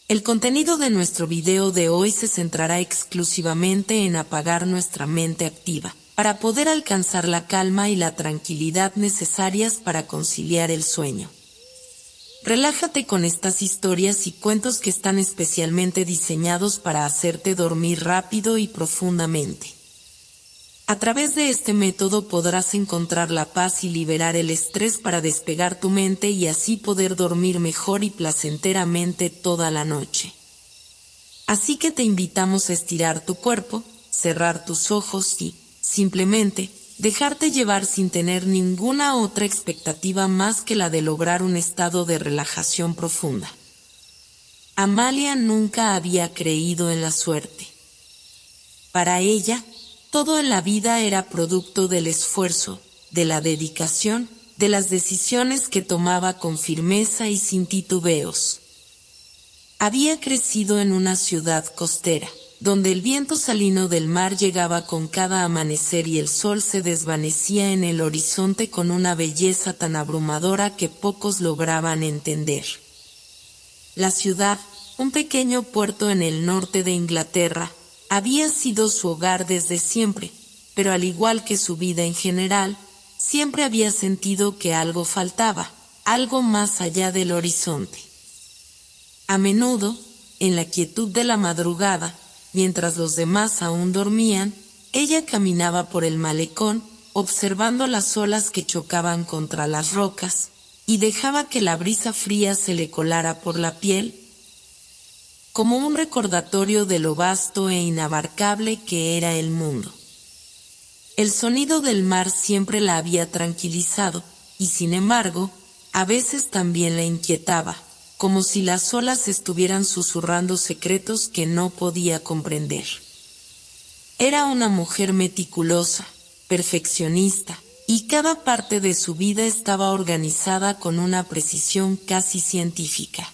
El contenido de nuestro video de hoy se centrará exclusivamente en apagar nuestra mente activa, para poder alcanzar la calma y la tranquilidad necesarias para conciliar el sueño. Relájate con estas historias y cuentos que están especialmente diseñados para hacerte dormir rápido y profundamente. A través de este método podrás encontrar la paz y liberar el estrés para despegar tu mente y así poder dormir mejor y placenteramente toda la noche. Así que te invitamos a estirar tu cuerpo, cerrar tus ojos y, simplemente, dejarte llevar sin tener ninguna otra expectativa más que la de lograr un estado de relajación profunda. Amalia nunca había creído en la suerte. Para ella, todo en la vida era producto del esfuerzo, de la dedicación, de las decisiones que tomaba con firmeza y sin titubeos. Había crecido en una ciudad costera, donde el viento salino del mar llegaba con cada amanecer y el sol se desvanecía en el horizonte con una belleza tan abrumadora que pocos lograban entender. La ciudad, un pequeño puerto en el norte de Inglaterra, había sido su hogar desde siempre, pero al igual que su vida en general, siempre había sentido que algo faltaba, algo más allá del horizonte. A menudo, en la quietud de la madrugada, mientras los demás aún dormían, ella caminaba por el malecón, observando las olas que chocaban contra las rocas, y dejaba que la brisa fría se le colara por la piel, como un recordatorio de lo vasto e inabarcable que era el mundo. El sonido del mar siempre la había tranquilizado, y sin embargo, a veces también la inquietaba, como si las olas estuvieran susurrando secretos que no podía comprender. Era una mujer meticulosa, perfeccionista, y cada parte de su vida estaba organizada con una precisión casi científica.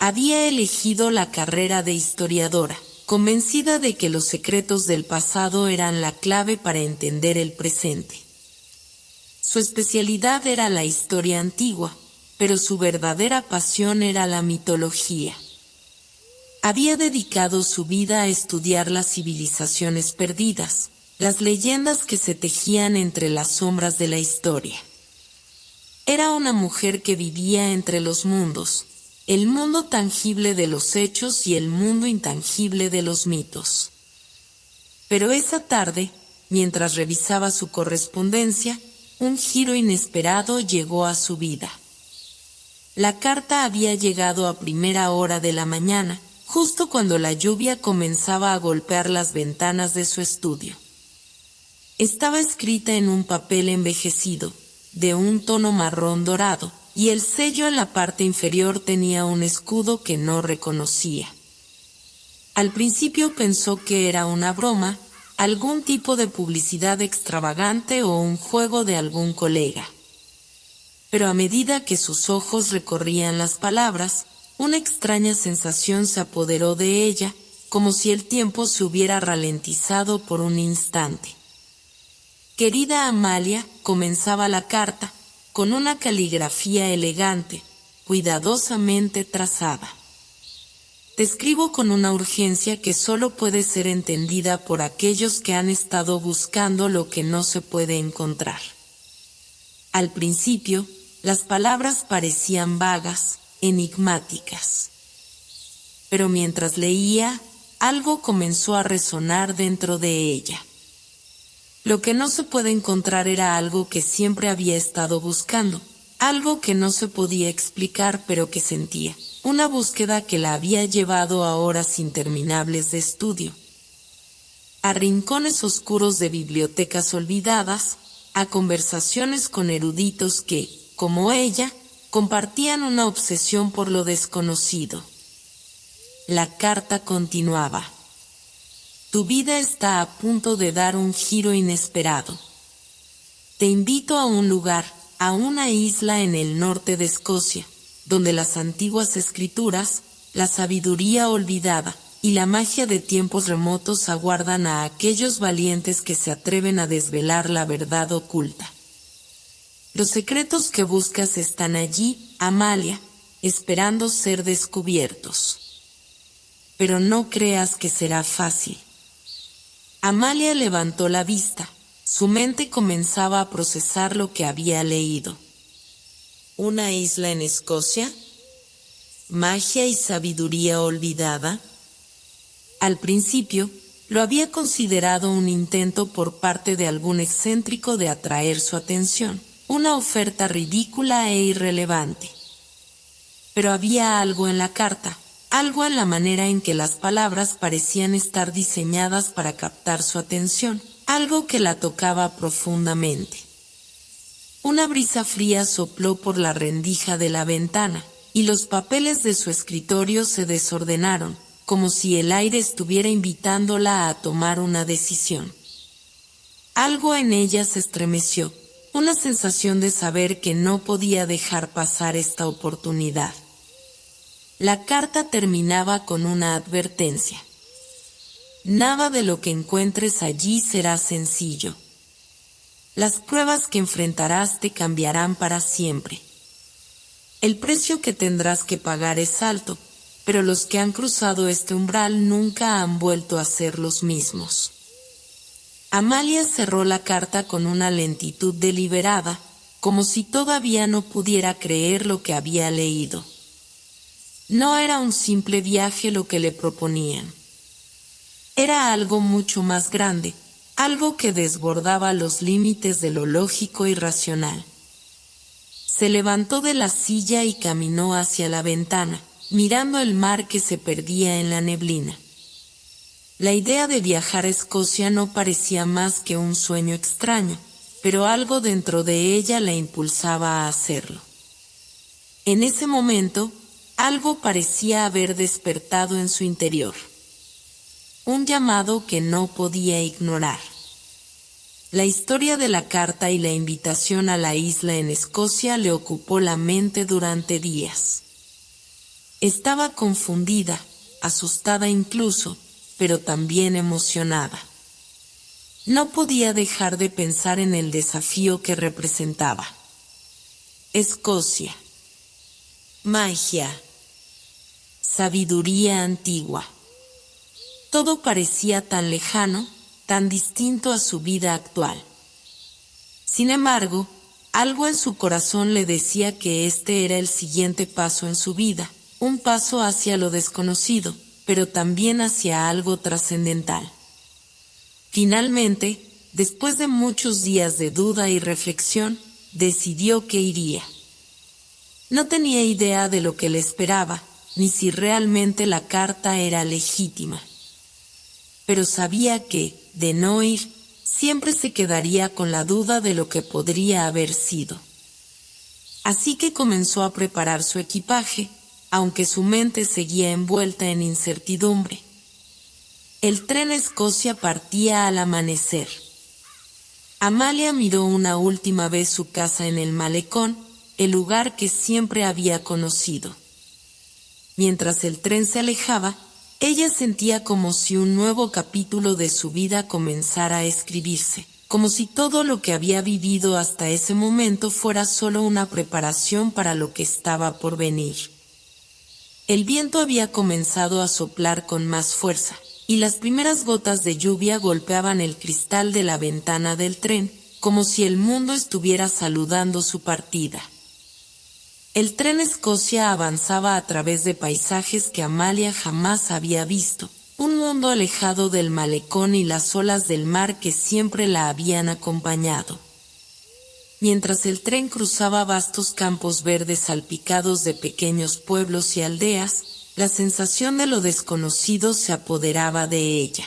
Había elegido la carrera de historiadora, convencida de que los secretos del pasado eran la clave para entender el presente. Su especialidad era la historia antigua, pero su verdadera pasión era la mitología. Había dedicado su vida a estudiar las civilizaciones perdidas, las leyendas que se tejían entre las sombras de la historia. Era una mujer que vivía entre los mundos, el mundo tangible de los hechos y el mundo intangible de los mitos. Pero esa tarde, mientras revisaba su correspondencia, un giro inesperado llegó a su vida. La carta había llegado a primera hora de la mañana, justo cuando la lluvia comenzaba a golpear las ventanas de su estudio. Estaba escrita en un papel envejecido, de un tono marrón dorado, y el sello en la parte inferior tenía un escudo que no reconocía. Al principio pensó que era una broma, algún tipo de publicidad extravagante o un juego de algún colega. Pero a medida que sus ojos recorrían las palabras, una extraña sensación se apoderó de ella, como si el tiempo se hubiera ralentizado por un instante. Querida Amalia, comenzaba la carta, con una caligrafía elegante, cuidadosamente trazada. Te escribo con una urgencia que solo puede ser entendida por aquellos que han estado buscando lo que no se puede encontrar. Al principio, las palabras parecían vagas, enigmáticas. Pero mientras leía, algo comenzó a resonar dentro de ella. Lo que no se puede encontrar era algo que siempre había estado buscando, algo que no se podía explicar pero que sentía, una búsqueda que la había llevado a horas interminables de estudio, a rincones oscuros de bibliotecas olvidadas, a conversaciones con eruditos que, como ella, compartían una obsesión por lo desconocido. La carta continuaba. Tu vida está a punto de dar un giro inesperado. Te invito a un lugar, a una isla en el norte de Escocia, donde las antiguas escrituras, la sabiduría olvidada y la magia de tiempos remotos aguardan a aquellos valientes que se atreven a desvelar la verdad oculta. Los secretos que buscas están allí, Amalia, esperando ser descubiertos. Pero no creas que será fácil. Amalia levantó la vista. Su mente comenzaba a procesar lo que había leído. ¿Una isla en Escocia? ¿Magia y sabiduría olvidada? Al principio, lo había considerado un intento por parte de algún excéntrico de atraer su atención, una oferta ridícula e irrelevante. Pero había algo en la carta, algo en la manera en que las palabras parecían estar diseñadas para captar su atención, algo que la tocaba profundamente. Una brisa fría sopló por la rendija de la ventana, y los papeles de su escritorio se desordenaron, como si el aire estuviera invitándola a tomar una decisión. Algo en ella se estremeció, una sensación de saber que no podía dejar pasar esta oportunidad. La carta terminaba con una advertencia. Nada de lo que encuentres allí será sencillo. Las pruebas que enfrentarás te cambiarán para siempre. El precio que tendrás que pagar es alto, pero los que han cruzado este umbral nunca han vuelto a ser los mismos. Amalia cerró la carta con una lentitud deliberada, como si todavía no pudiera creer lo que había leído. No era un simple viaje lo que le proponían. Era algo mucho más grande, algo que desbordaba los límites de lo lógico y racional. Se levantó de la silla y caminó hacia la ventana, mirando el mar que se perdía en la neblina. La idea de viajar a Escocia no parecía más que un sueño extraño, pero algo dentro de ella la impulsaba a hacerlo. En ese momento, algo parecía haber despertado en su interior. Un llamado que no podía ignorar. La historia de la carta y la invitación a la isla en Escocia le ocupó la mente durante días. Estaba confundida, asustada incluso, pero también emocionada. No podía dejar de pensar en el desafío que representaba. Escocia. Magia. Sabiduría antigua. Todo parecía tan lejano, tan distinto a su vida actual. Sin embargo, algo en su corazón le decía que este era el siguiente paso en su vida, un paso hacia lo desconocido, pero también hacia algo trascendental. Finalmente, después de muchos días de duda y reflexión, decidió que iría. No tenía idea de lo que le esperaba, ni si realmente la carta era legítima. Pero sabía que, de no ir, siempre se quedaría con la duda de lo que podría haber sido. Así que comenzó a preparar su equipaje, aunque su mente seguía envuelta en incertidumbre. El tren a Escocia partía al amanecer. Amalia miró una última vez su casa en el malecón, el lugar que siempre había conocido. Mientras el tren se alejaba, ella sentía como si un nuevo capítulo de su vida comenzara a escribirse, como si todo lo que había vivido hasta ese momento fuera solo una preparación para lo que estaba por venir. El viento había comenzado a soplar con más fuerza, y las primeras gotas de lluvia golpeaban el cristal de la ventana del tren, como si el mundo estuviera saludando su partida. El tren Escocia avanzaba a través de paisajes que Amalia jamás había visto, un mundo alejado del malecón y las olas del mar que siempre la habían acompañado. Mientras el tren cruzaba vastos campos verdes salpicados de pequeños pueblos y aldeas, la sensación de lo desconocido se apoderaba de ella.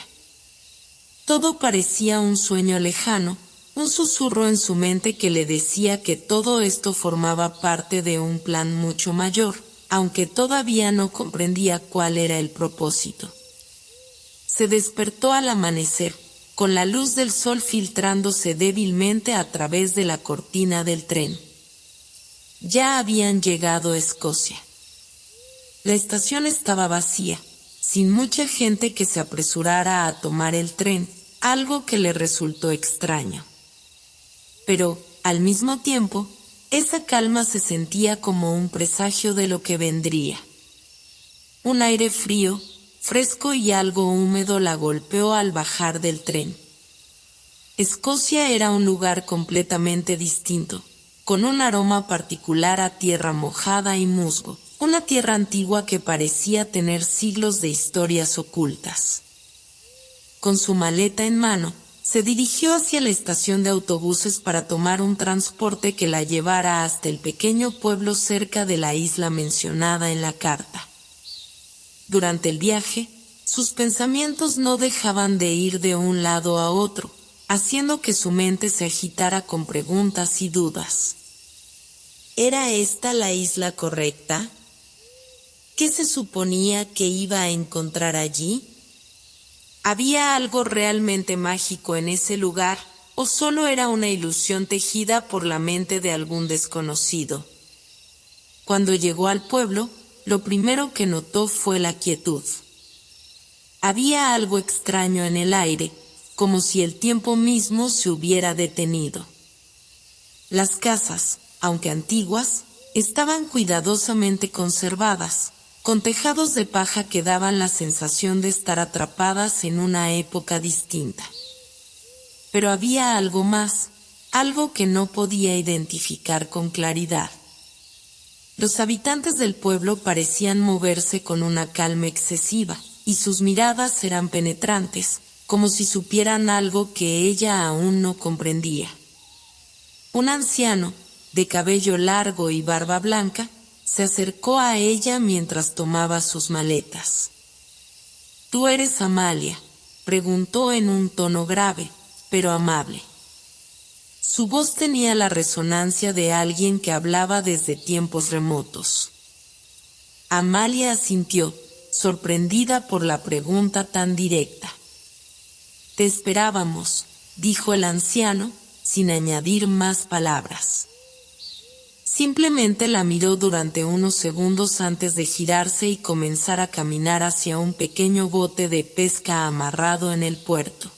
Todo parecía un sueño lejano, un susurro en su mente que le decía que todo esto formaba parte de un plan mucho mayor, aunque todavía no comprendía cuál era el propósito. Se despertó al amanecer, con la luz del sol filtrándose débilmente a través de la cortina del tren. Ya habían llegado a Escocia. La estación estaba vacía, sin mucha gente que se apresurara a tomar el tren, algo que le resultó extraño. Pero, al mismo tiempo, esa calma se sentía como un presagio de lo que vendría. Un aire frío, fresco y algo húmedo la golpeó al bajar del tren. Escocia era un lugar completamente distinto, con un aroma particular a tierra mojada y musgo, una tierra antigua que parecía tener siglos de historias ocultas. Con su maleta en mano, se dirigió hacia la estación de autobuses para tomar un transporte que la llevara hasta el pequeño pueblo cerca de la isla mencionada en la carta. Durante el viaje, sus pensamientos no dejaban de ir de un lado a otro, haciendo que su mente se agitara con preguntas y dudas. ¿Era esta la isla correcta? ¿Qué se suponía que iba a encontrar allí? ¿Había algo realmente mágico en ese lugar, o solo era una ilusión tejida por la mente de algún desconocido? Cuando llegó al pueblo, lo primero que notó fue la quietud. Había algo extraño en el aire, como si el tiempo mismo se hubiera detenido. Las casas, aunque antiguas, estaban cuidadosamente conservadas, con tejados de paja que daban la sensación de estar atrapadas en una época distinta. Pero había algo más, algo que no podía identificar con claridad. Los habitantes del pueblo parecían moverse con una calma excesiva, y sus miradas eran penetrantes, como si supieran algo que ella aún no comprendía. Un anciano, de cabello largo y barba blanca, se acercó a ella mientras tomaba sus maletas. «¿Tú eres Amalia?», preguntó en un tono grave, pero amable. Su voz tenía la resonancia de alguien que hablaba desde tiempos remotos. Amalia asintió, sorprendida por la pregunta tan directa. «Te esperábamos», dijo el anciano, sin añadir más palabras. Simplemente la miró durante unos segundos antes de girarse y comenzar a caminar hacia un pequeño bote de pesca amarrado en el puerto.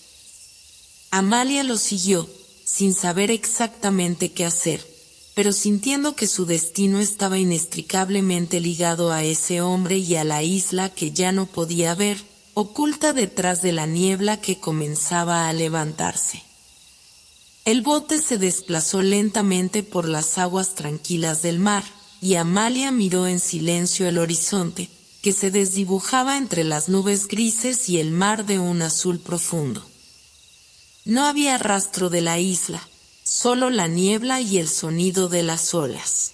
Amalia lo siguió, sin saber exactamente qué hacer, pero sintiendo que su destino estaba inextricablemente ligado a ese hombre y a la isla que ya no podía ver, oculta detrás de la niebla que comenzaba a levantarse. El bote se desplazó lentamente por las aguas tranquilas del mar, y Amalia miró en silencio el horizonte, que se desdibujaba entre las nubes grises y el mar de un azul profundo. No había rastro de la isla, solo la niebla y el sonido de las olas.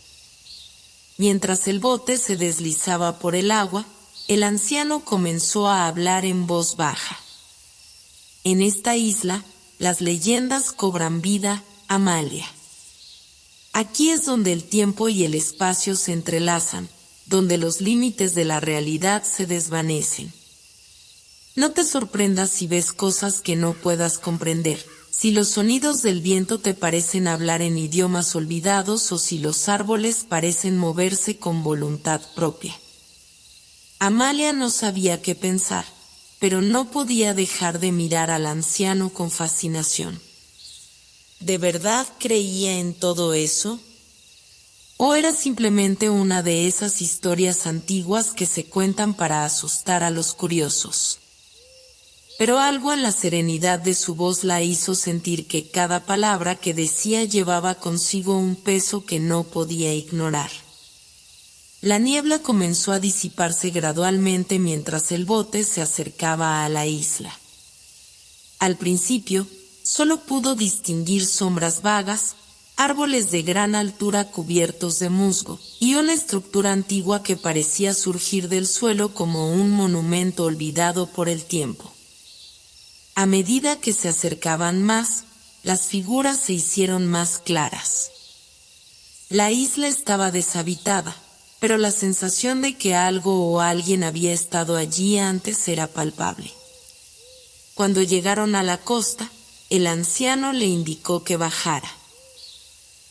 Mientras el bote se deslizaba por el agua, el anciano comenzó a hablar en voz baja. En esta isla, las leyendas cobran vida, Amalia. Aquí es donde el tiempo y el espacio se entrelazan, donde los límites de la realidad se desvanecen. No te sorprendas si ves cosas que no puedas comprender, si los sonidos del viento te parecen hablar en idiomas olvidados o si los árboles parecen moverse con voluntad propia. Amalia no sabía qué pensar, pero no podía dejar de mirar al anciano con fascinación. ¿De verdad creía en todo eso? ¿O era simplemente una de esas historias antiguas que se cuentan para asustar a los curiosos? Pero algo en la serenidad de su voz la hizo sentir que cada palabra que decía llevaba consigo un peso que no podía ignorar. La niebla comenzó a disiparse gradualmente mientras el bote se acercaba a la isla. Al principio, solo pudo distinguir sombras vagas, árboles de gran altura cubiertos de musgo, y una estructura antigua que parecía surgir del suelo como un monumento olvidado por el tiempo. A medida que se acercaban más, las figuras se hicieron más claras. La isla estaba deshabitada, pero la sensación de que algo o alguien había estado allí antes era palpable. Cuando llegaron a la costa, el anciano le indicó que bajara.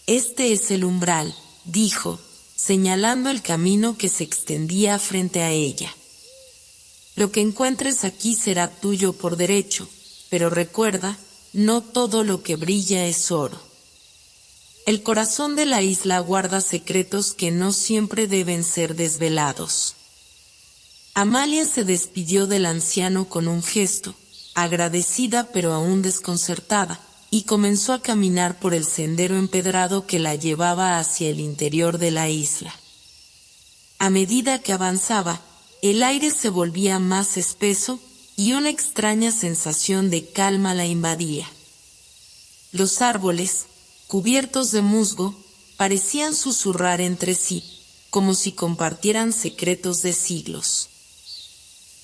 «Este es el umbral», dijo, señalando el camino que se extendía frente a ella. «Lo que encuentres aquí será tuyo por derecho, pero recuerda, no todo lo que brilla es oro». El corazón de la isla guarda secretos que no siempre deben ser desvelados. Amalia se despidió del anciano con un gesto, agradecida pero aún desconcertada, y comenzó a caminar por el sendero empedrado que la llevaba hacia el interior de la isla. A medida que avanzaba, el aire se volvía más espeso, y una extraña sensación de calma la invadía. Los árboles, cubiertos de musgo, parecían susurrar entre sí, como si compartieran secretos de siglos.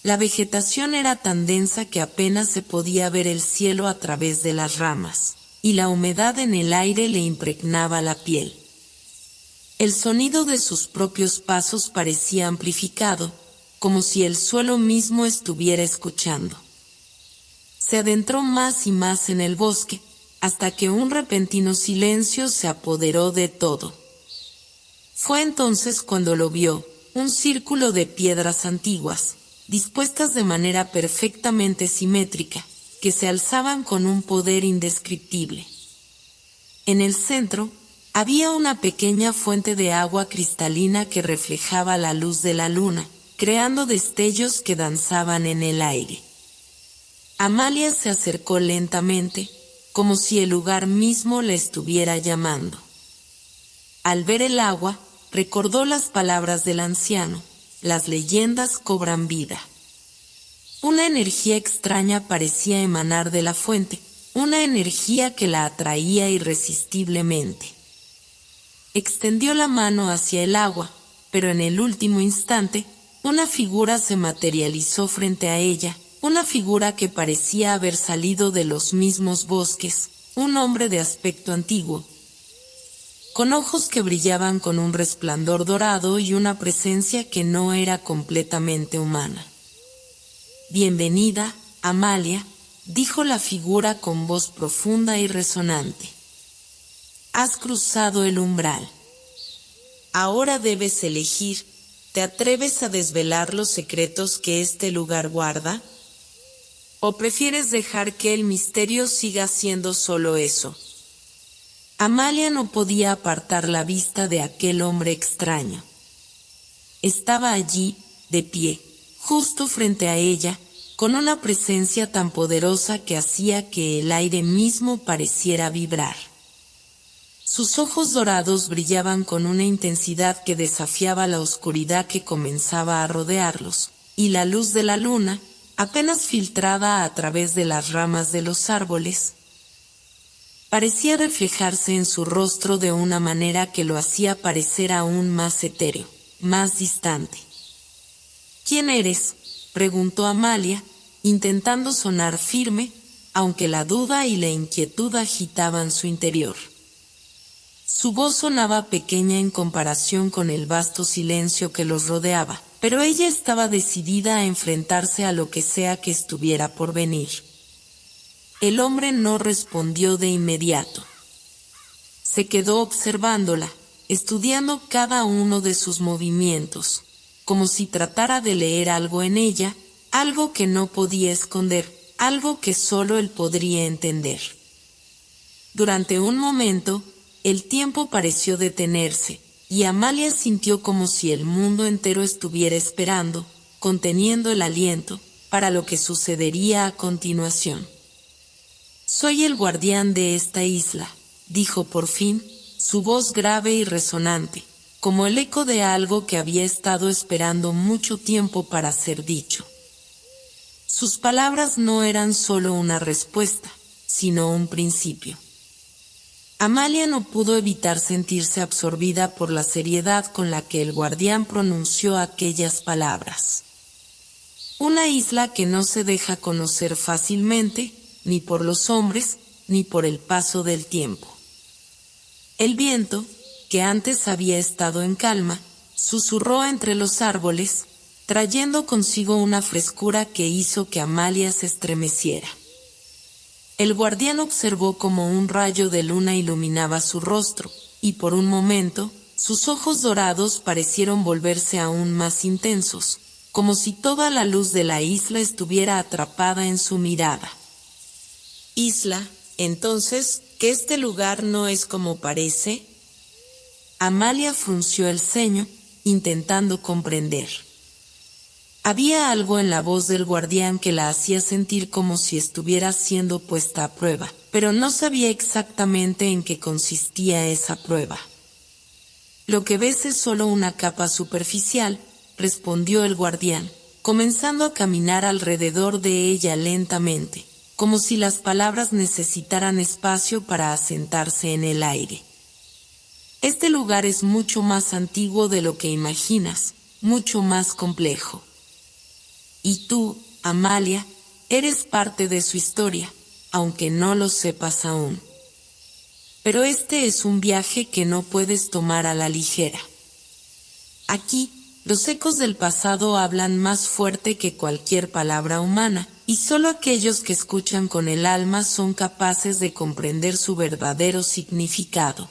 La vegetación era tan densa que apenas se podía ver el cielo a través de las ramas, y la humedad en el aire le impregnaba la piel. El sonido de sus propios pasos parecía amplificado, como si el suelo mismo estuviera escuchando. Se adentró más y más en el bosque, hasta que un repentino silencio se apoderó de todo. Fue entonces cuando lo vio, un círculo de piedras antiguas, dispuestas de manera perfectamente simétrica, que se alzaban con un poder indescriptible. En el centro, había una pequeña fuente de agua cristalina que reflejaba la luz de la luna, creando destellos que danzaban en el aire. Amalia se acercó lentamente, como si el lugar mismo la estuviera llamando. Al ver el agua, recordó las palabras del anciano: las leyendas cobran vida. Una energía extraña parecía emanar de la fuente, una energía que la atraía irresistiblemente. Extendió la mano hacia el agua, pero en el último instante, una figura se materializó frente a ella, una figura que parecía haber salido de los mismos bosques, un hombre de aspecto antiguo, con ojos que brillaban con un resplandor dorado y una presencia que no era completamente humana. «Bienvenida, Amalia», dijo la figura con voz profunda y resonante. «Has cruzado el umbral. Ahora debes elegir, ¿te atreves a desvelar los secretos que este lugar guarda? ¿O prefieres dejar que el misterio siga siendo solo eso?». Amalia no podía apartar la vista de aquel hombre extraño. Estaba allí, de pie, justo frente a ella, con una presencia tan poderosa que hacía que el aire mismo pareciera vibrar. Sus ojos dorados brillaban con una intensidad que desafiaba la oscuridad que comenzaba a rodearlos, y la luz de la luna, apenas filtrada a través de las ramas de los árboles, parecía reflejarse en su rostro de una manera que lo hacía parecer aún más etéreo, más distante. «¿Quién eres?», preguntó Amalia, intentando sonar firme, aunque la duda y la inquietud agitaban su interior. Su voz sonaba pequeña en comparación con el vasto silencio que los rodeaba, pero ella estaba decidida a enfrentarse a lo que sea que estuviera por venir. El hombre no respondió de inmediato. Se quedó observándola, estudiando cada uno de sus movimientos, como si tratara de leer algo en ella, algo que no podía esconder, algo que solo él podría entender. Durante un momento, el tiempo pareció detenerse, y Amalia sintió como si el mundo entero estuviera esperando, conteniendo el aliento, para lo que sucedería a continuación. «Soy el guardián de esta isla», dijo por fin, su voz grave y resonante, como el eco de algo que había estado esperando mucho tiempo para ser dicho. Sus palabras no eran solo una respuesta, sino un principio. Amalia no pudo evitar sentirse absorbida por la seriedad con la que el guardián pronunció aquellas palabras. Una isla que no se deja conocer fácilmente, ni por los hombres, ni por el paso del tiempo. El viento, que antes había estado en calma, susurró entre los árboles, trayendo consigo una frescura que hizo que Amalia se estremeciera. El guardián observó cómo un rayo de luna iluminaba su rostro, y por un momento, sus ojos dorados parecieron volverse aún más intensos, como si toda la luz de la isla estuviera atrapada en su mirada. «Isla, entonces», ¿Que este lugar no es como parece? Amalia frunció el ceño, intentando comprender. Había algo en la voz del guardián que la hacía sentir como si estuviera siendo puesta a prueba, pero no sabía exactamente en qué consistía esa prueba. Lo que ves es solo una capa superficial, respondió el guardián, comenzando a caminar alrededor de ella lentamente, como si las palabras necesitaran espacio para asentarse en el aire. Este lugar es mucho más antiguo de lo que imaginas, mucho más complejo. Y tú, Amalia, eres parte de su historia, aunque no lo sepas aún. Pero este es un viaje que no puedes tomar a la ligera. Aquí, los ecos del pasado hablan más fuerte que cualquier palabra humana, y solo aquellos que escuchan con el alma son capaces de comprender su verdadero significado.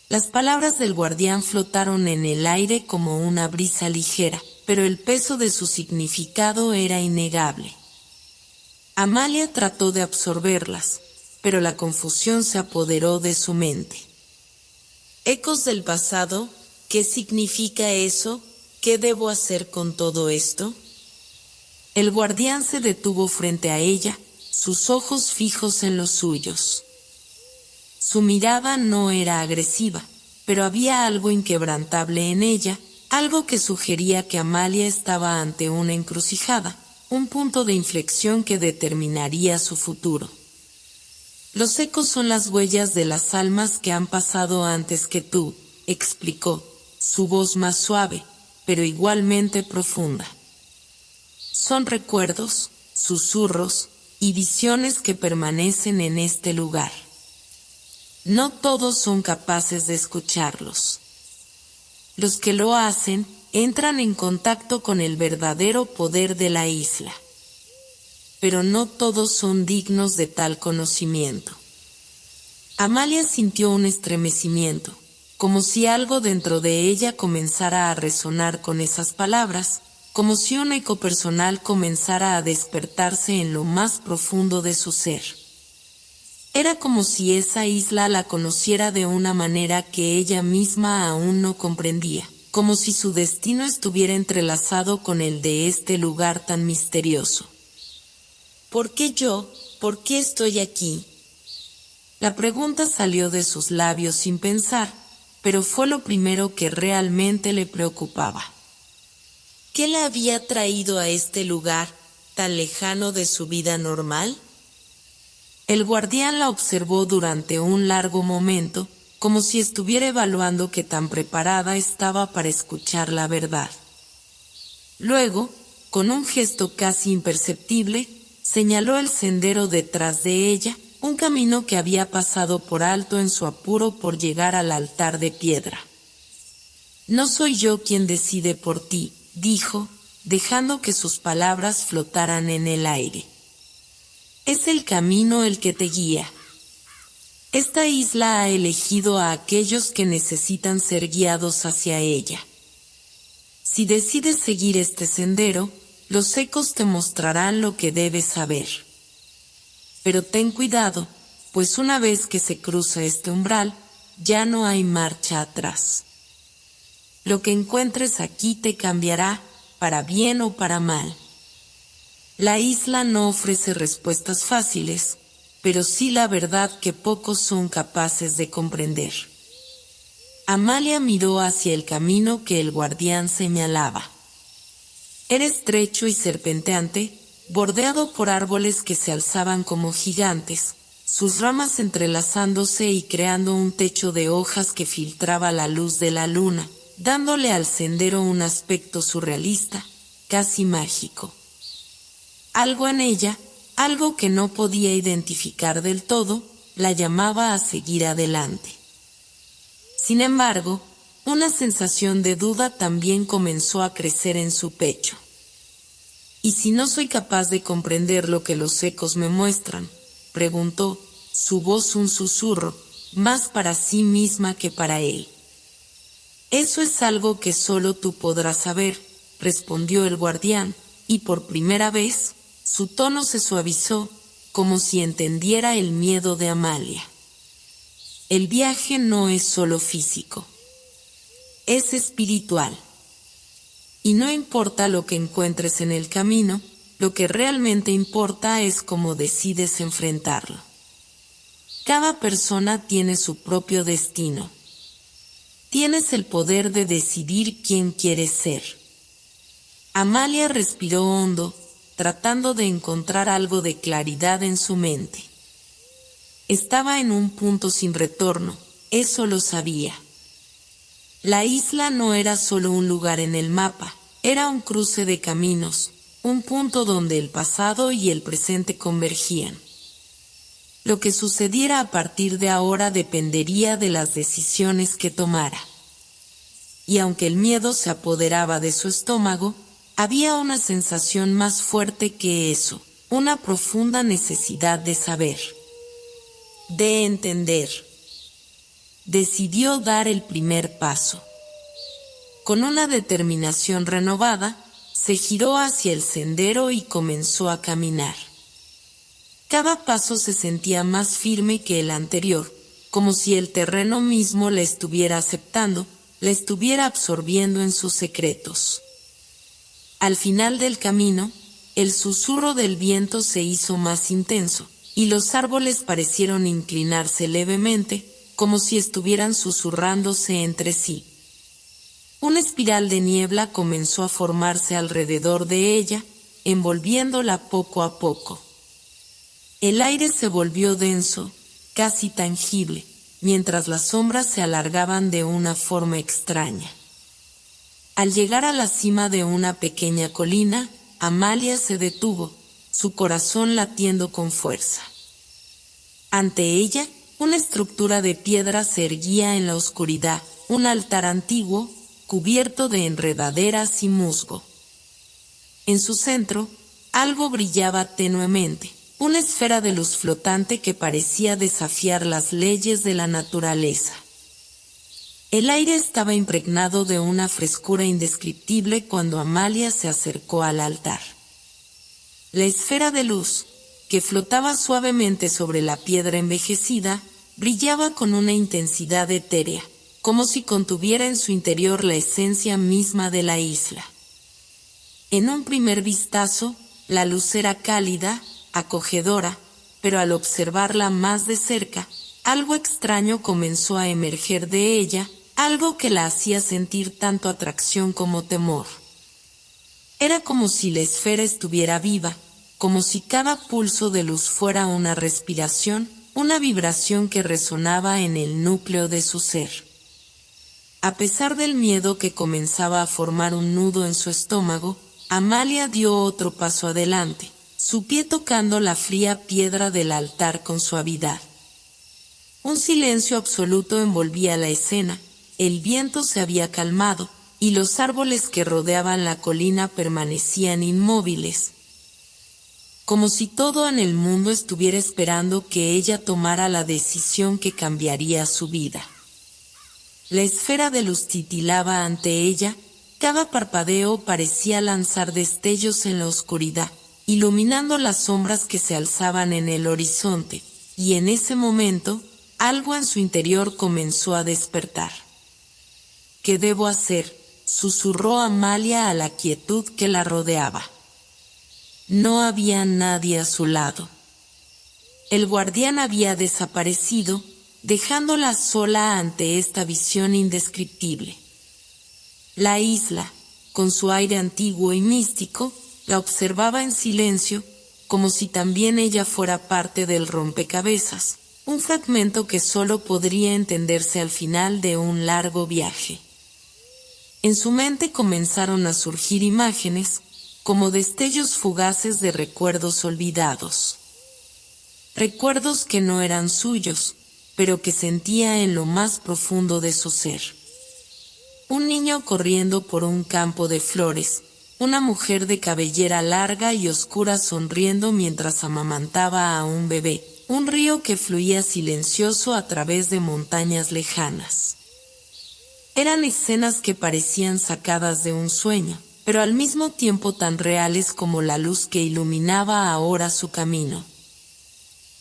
Las palabras del guardián flotaron en el aire como una brisa ligera, pero el peso de su significado era innegable. Amalia trató de absorberlas, pero la confusión se apoderó de su mente. ¿Ecos del pasado? ¿Qué significa eso? ¿Qué debo hacer con todo esto? El guardián se detuvo frente a ella, sus ojos fijos en los suyos. Su mirada no era agresiva, pero había algo inquebrantable en ella, algo que sugería que Amalia estaba ante una encrucijada, un punto de inflexión que determinaría su futuro. Los ecos son las huellas de las almas que han pasado antes que tú, explicó, su voz más suave, pero igualmente profunda. Son recuerdos, susurros y visiones que permanecen en este lugar. No todos son capaces de escucharlos. Los que lo hacen entran en contacto con el verdadero poder de la isla. Pero no todos son dignos de tal conocimiento. Amalia sintió un estremecimiento, como si algo dentro de ella comenzara a resonar con esas palabras, como si un eco personal comenzara a despertarse en lo más profundo de su ser. Era como si esa isla la conociera de una manera que ella misma aún no comprendía, como si su destino estuviera entrelazado con el de este lugar tan misterioso. ¿Por qué yo? ¿Por qué estoy aquí? La pregunta salió de sus labios sin pensar, pero fue lo primero que realmente le preocupaba. ¿Qué la había traído a este lugar, tan lejano de su vida normal? El guardián la observó durante un largo momento, como si estuviera evaluando qué tan preparada estaba para escuchar la verdad. Luego, con un gesto casi imperceptible, señaló el sendero detrás de ella, un camino que había pasado por alto en su apuro por llegar al altar de piedra. No soy yo quien decide por ti, dijo, dejando que sus palabras flotaran en el aire. Es el camino el que te guía. Esta isla ha elegido a aquellos que necesitan ser guiados hacia ella. Si decides seguir este sendero, los ecos te mostrarán lo que debes saber. Pero ten cuidado, pues una vez que se cruza este umbral, ya no hay marcha atrás. Lo que encuentres aquí te cambiará, para bien o para mal. La isla no ofrece respuestas fáciles, pero sí la verdad que pocos son capaces de comprender. Amalia miró hacia el camino que el guardián señalaba. Era estrecho y serpenteante, bordeado por árboles que se alzaban como gigantes, sus ramas entrelazándose y creando un techo de hojas que filtraba la luz de la luna, dándole al sendero un aspecto surrealista, casi mágico. Algo en ella, algo que no podía identificar del todo, la llamaba a seguir adelante. Sin embargo, una sensación de duda también comenzó a crecer en su pecho. ¿Y si no soy capaz de comprender lo que los ecos me muestran?, preguntó, su voz un susurro, más para sí misma que para él. Eso es algo que solo tú podrás saber, respondió el guardián, y por primera vez, su tono se suavizó, como si entendiera el miedo de Amalia. El viaje no es solo físico, es espiritual. Y no importa lo que encuentres en el camino, lo que realmente importa es cómo decides enfrentarlo. Cada persona tiene su propio destino. Tienes el poder de decidir quién quieres ser. Amalia respiró hondo, tratando de encontrar algo de claridad en su mente. Estaba en un punto sin retorno, eso lo sabía. La isla no era solo un lugar en el mapa, era un cruce de caminos, un punto donde el pasado y el presente convergían. Lo que sucediera a partir de ahora dependería de las decisiones que tomara. Y aunque el miedo se apoderaba de su estómago, había una sensación más fuerte que eso, una profunda necesidad de saber, de entender. Decidió dar el primer paso. Con una determinación renovada, se giró hacia el sendero y comenzó a caminar. Cada paso se sentía más firme que el anterior, como si el terreno mismo la estuviera aceptando, la estuviera absorbiendo en sus secretos. Al final del camino, el susurro del viento se hizo más intenso, y los árboles parecieron inclinarse levemente, como si estuvieran susurrándose entre sí. Una espiral de niebla comenzó a formarse alrededor de ella, envolviéndola poco a poco. El aire se volvió denso, casi tangible, mientras las sombras se alargaban de una forma extraña. Al llegar a la cima de una pequeña colina, Amalia se detuvo, su corazón latiendo con fuerza. Ante ella, una estructura de piedra se erguía en la oscuridad, un altar antiguo, cubierto de enredaderas y musgo. En su centro, algo brillaba tenuemente, una esfera de luz flotante que parecía desafiar las leyes de la naturaleza. El aire estaba impregnado de una frescura indescriptible cuando Amalia se acercó al altar. La esfera de luz, que flotaba suavemente sobre la piedra envejecida, brillaba con una intensidad etérea, como si contuviera en su interior la esencia misma de la isla. En un primer vistazo, la luz era cálida, acogedora, pero al observarla más de cerca, algo extraño comenzó a emerger de ella, algo que la hacía sentir tanto atracción como temor. Era como si la esfera estuviera viva, como si cada pulso de luz fuera una respiración, una vibración que resonaba en el núcleo de su ser. A pesar del miedo que comenzaba a formar un nudo en su estómago, Amalia dio otro paso adelante, su pie tocando la fría piedra del altar con suavidad. Un silencio absoluto envolvía la escena, el viento se había calmado, y los árboles que rodeaban la colina permanecían inmóviles, como si todo en el mundo estuviera esperando que ella tomara la decisión que cambiaría su vida. La esfera de luz titilaba ante ella, cada parpadeo parecía lanzar destellos en la oscuridad, iluminando las sombras que se alzaban en el horizonte, y en ese momento, algo en su interior comenzó a despertar. ¿Qué debo hacer?, susurró Amalia a la quietud que la rodeaba. No había nadie a su lado. El guardián había desaparecido, dejándola sola ante esta visión indescriptible. La isla, con su aire antiguo y místico, la observaba en silencio, como si también ella fuera parte del rompecabezas, un fragmento que solo podría entenderse al final de un largo viaje. En su mente comenzaron a surgir imágenes, como destellos fugaces de recuerdos olvidados. Recuerdos que no eran suyos, pero que sentía en lo más profundo de su ser. Un niño corriendo por un campo de flores, una mujer de cabellera larga y oscura sonriendo mientras amamantaba a un bebé, un río que fluía silencioso a través de montañas lejanas. Eran escenas que parecían sacadas de un sueño, pero al mismo tiempo tan reales como la luz que iluminaba ahora su camino.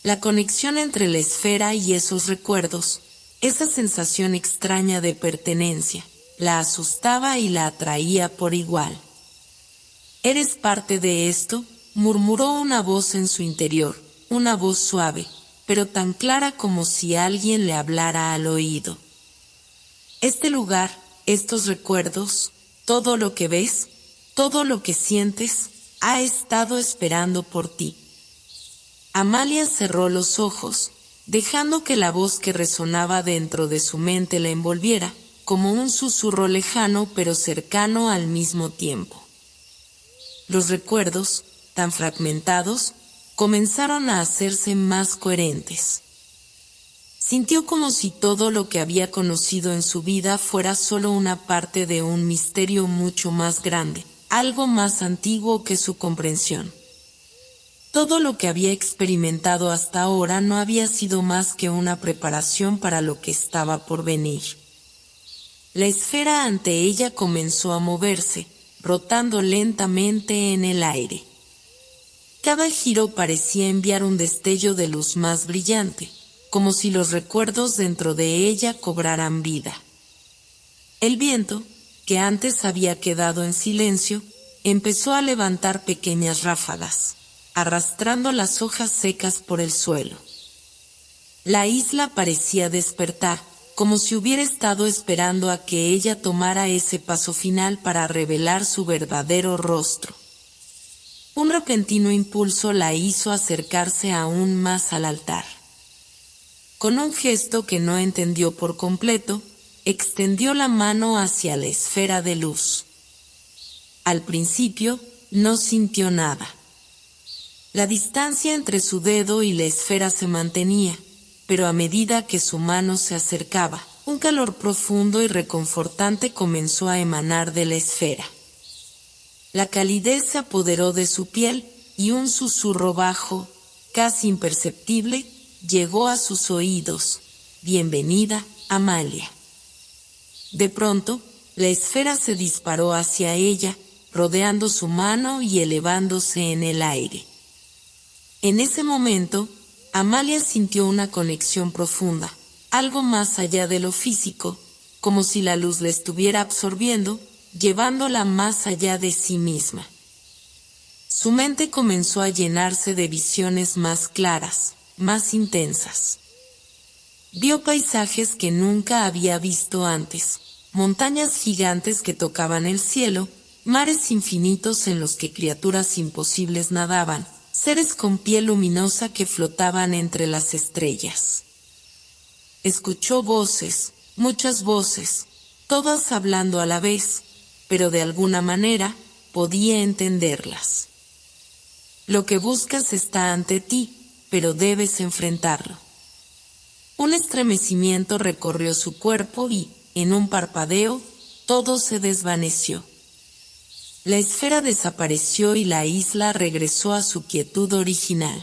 La conexión entre la esfera y esos recuerdos, Esa sensación extraña de pertenencia la asustaba y la atraía por igual. «¿Eres parte de esto?», murmuró una voz en su interior, una voz suave, pero tan clara como si alguien le hablara al oído. «Este lugar, estos recuerdos, todo lo que ves, todo lo que sientes, ha estado esperando por ti». Amalia cerró los ojos, dejando que la voz que resonaba dentro de su mente la envolviera, como un susurro lejano pero cercano al mismo tiempo. Los recuerdos, tan fragmentados, comenzaron a hacerse más coherentes. Sintió como si todo lo que había conocido en su vida fuera solo una parte de un misterio mucho más grande, algo más antiguo que su comprensión. Todo lo que había experimentado hasta ahora no había sido más que una preparación para lo que estaba por venir. La esfera ante ella comenzó a moverse, rotando lentamente en el aire. Cada giro parecía enviar un destello de luz más brillante, como si los recuerdos dentro de ella cobraran vida. El viento, que antes había quedado en silencio, empezó a levantar pequeñas ráfagas, arrastrando las hojas secas por el suelo. La isla parecía despertar, como si hubiera estado esperando a que ella tomara ese paso final para revelar su verdadero rostro. Un repentino impulso la hizo acercarse aún más al altar. Con un gesto que no entendió por completo, extendió la mano hacia la esfera de luz. Al principio, no sintió nada. La distancia entre su dedo y la esfera se mantenía, pero a medida que su mano se acercaba, un calor profundo y reconfortante comenzó a emanar de la esfera. La calidez se apoderó de su piel y un susurro bajo, casi imperceptible, llegó a sus oídos: «Bienvenida, Amalia». De pronto, la esfera se disparó hacia ella, rodeando su mano y elevándose en el aire. En ese momento, Amalia sintió una conexión profunda, algo más allá de lo físico, como si la luz la estuviera absorbiendo, llevándola más allá de sí misma. Su mente comenzó a llenarse de visiones más claras, más intensas. Vio paisajes que nunca había visto antes, montañas gigantes que tocaban el cielo, mares infinitos en los que criaturas imposibles nadaban, seres con piel luminosa que flotaban entre las estrellas. Escuchó voces, muchas voces, todas hablando a la vez, pero de alguna manera podía entenderlas. Lo que buscas está ante ti, pero debes enfrentarlo. Un estremecimiento recorrió su cuerpo y, en un parpadeo, todo se desvaneció. La esfera desapareció y la isla regresó a su quietud original.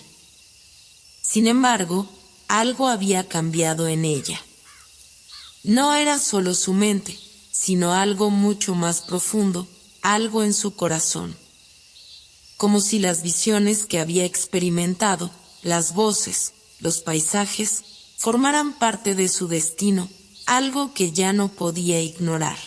Sin embargo, algo había cambiado en ella. No era solo su mente, sino algo mucho más profundo, algo en su corazón. Como si las visiones que había experimentado, las voces, los paisajes, formaran parte de su destino, algo que ya no podía ignorar.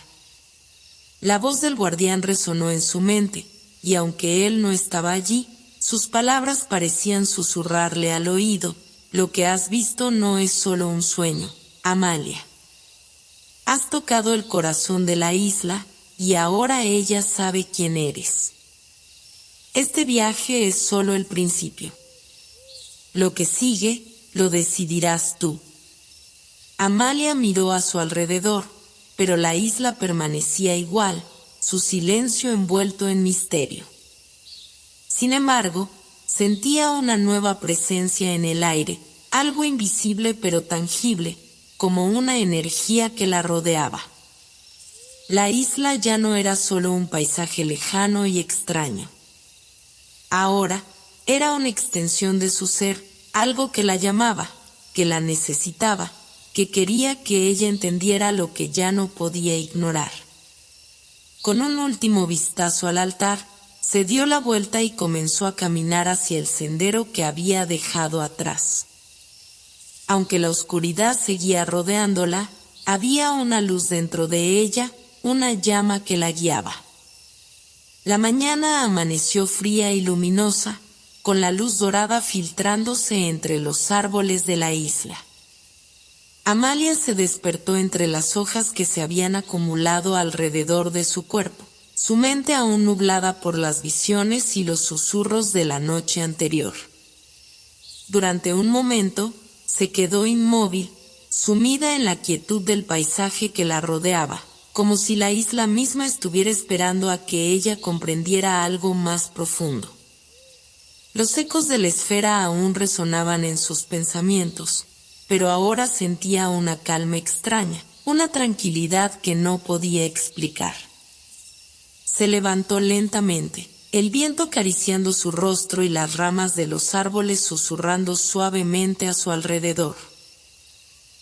La voz del guardián resonó en su mente, y aunque él no estaba allí, sus palabras parecían susurrarle al oído: «Lo que has visto no es solo un sueño, Amalia. Has tocado el corazón de la isla, y ahora ella sabe quién eres. Este viaje es solo el principio. Lo que sigue, lo decidirás tú». Amalia miró a su alrededor, pero la isla permanecía igual, su silencio envuelto en misterio. Sin embargo, sentía una nueva presencia en el aire, algo invisible pero tangible, como una energía que la rodeaba. La isla ya no era solo un paisaje lejano y extraño. Ahora, era una extensión de su ser, algo que la llamaba, que la necesitaba, que quería que ella entendiera lo que ya no podía ignorar. Con un último vistazo al altar, se dio la vuelta y comenzó a caminar hacia el sendero que había dejado atrás. Aunque la oscuridad seguía rodeándola, había una luz dentro de ella, una llama que la guiaba. La mañana amaneció fría y luminosa, con la luz dorada filtrándose entre los árboles de la isla. Amalia se despertó entre las hojas que se habían acumulado alrededor de su cuerpo, su mente aún nublada por las visiones y los susurros de la noche anterior. Durante un momento, se quedó inmóvil, sumida en la quietud del paisaje que la rodeaba, como si la isla misma estuviera esperando a que ella comprendiera algo más profundo. Los ecos de la esfera aún resonaban en sus pensamientos, pero ahora sentía una calma extraña, una tranquilidad que no podía explicar. Se levantó lentamente, el viento acariciando su rostro y las ramas de los árboles susurrando suavemente a su alrededor.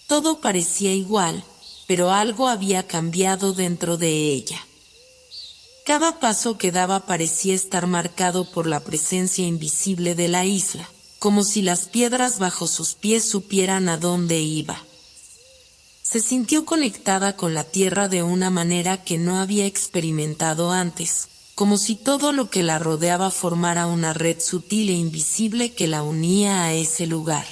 Todo parecía igual, pero algo había cambiado dentro de ella. Cada paso que daba parecía estar marcado por la presencia invisible de la isla, como si las piedras bajo sus pies supieran a dónde iba. Se sintió conectada con la tierra de una manera que no había experimentado antes, como si todo lo que la rodeaba formara una red sutil e invisible que la unía a ese lugar.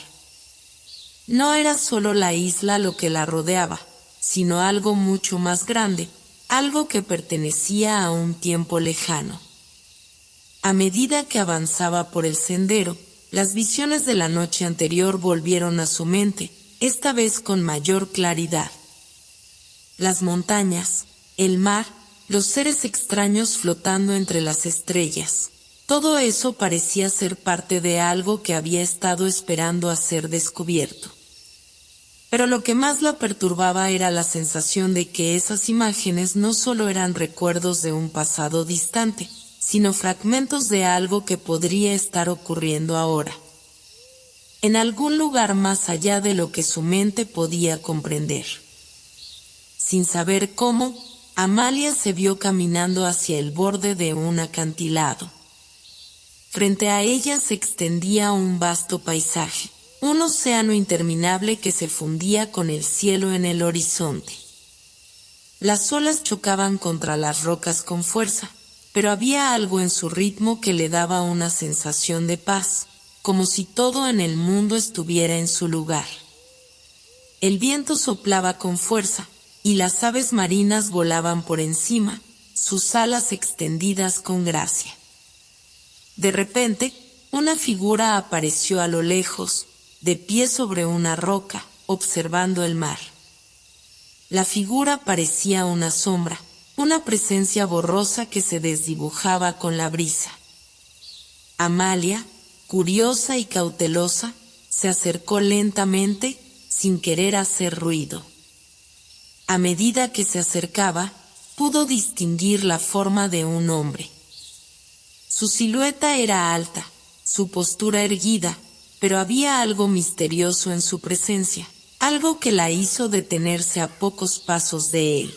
No era solo la isla lo que la rodeaba, sino algo mucho más grande, algo que pertenecía a un tiempo lejano. A medida que avanzaba por el sendero, las visiones de la noche anterior volvieron a su mente, esta vez con mayor claridad. Las montañas, el mar, los seres extraños flotando entre las estrellas, todo eso parecía ser parte de algo que había estado esperando a ser descubierto. Pero lo que más la perturbaba era la sensación de que esas imágenes no solo eran recuerdos de un pasado distante, sino fragmentos de algo que podría estar ocurriendo ahora, en algún lugar más allá de lo que su mente podía comprender. Sin saber cómo, Amalia se vio caminando hacia el borde de un acantilado. Frente a ella se extendía un vasto paisaje, un océano interminable que se fundía con el cielo en el horizonte. Las olas chocaban contra las rocas con fuerza, pero había algo en su ritmo que le daba una sensación de paz, como si todo en el mundo estuviera en su lugar. El viento soplaba con fuerza, y las aves marinas volaban por encima, sus alas extendidas con gracia. De repente, una figura apareció a lo lejos, de pie sobre una roca, observando el mar. La figura parecía una sombra, una presencia borrosa que se desdibujaba con la brisa. Amalia, curiosa y cautelosa, se acercó lentamente, sin querer hacer ruido. A medida que se acercaba, pudo distinguir la forma de un hombre. Su silueta era alta, su postura erguida, pero había algo misterioso en su presencia, algo que la hizo detenerse a pocos pasos de él.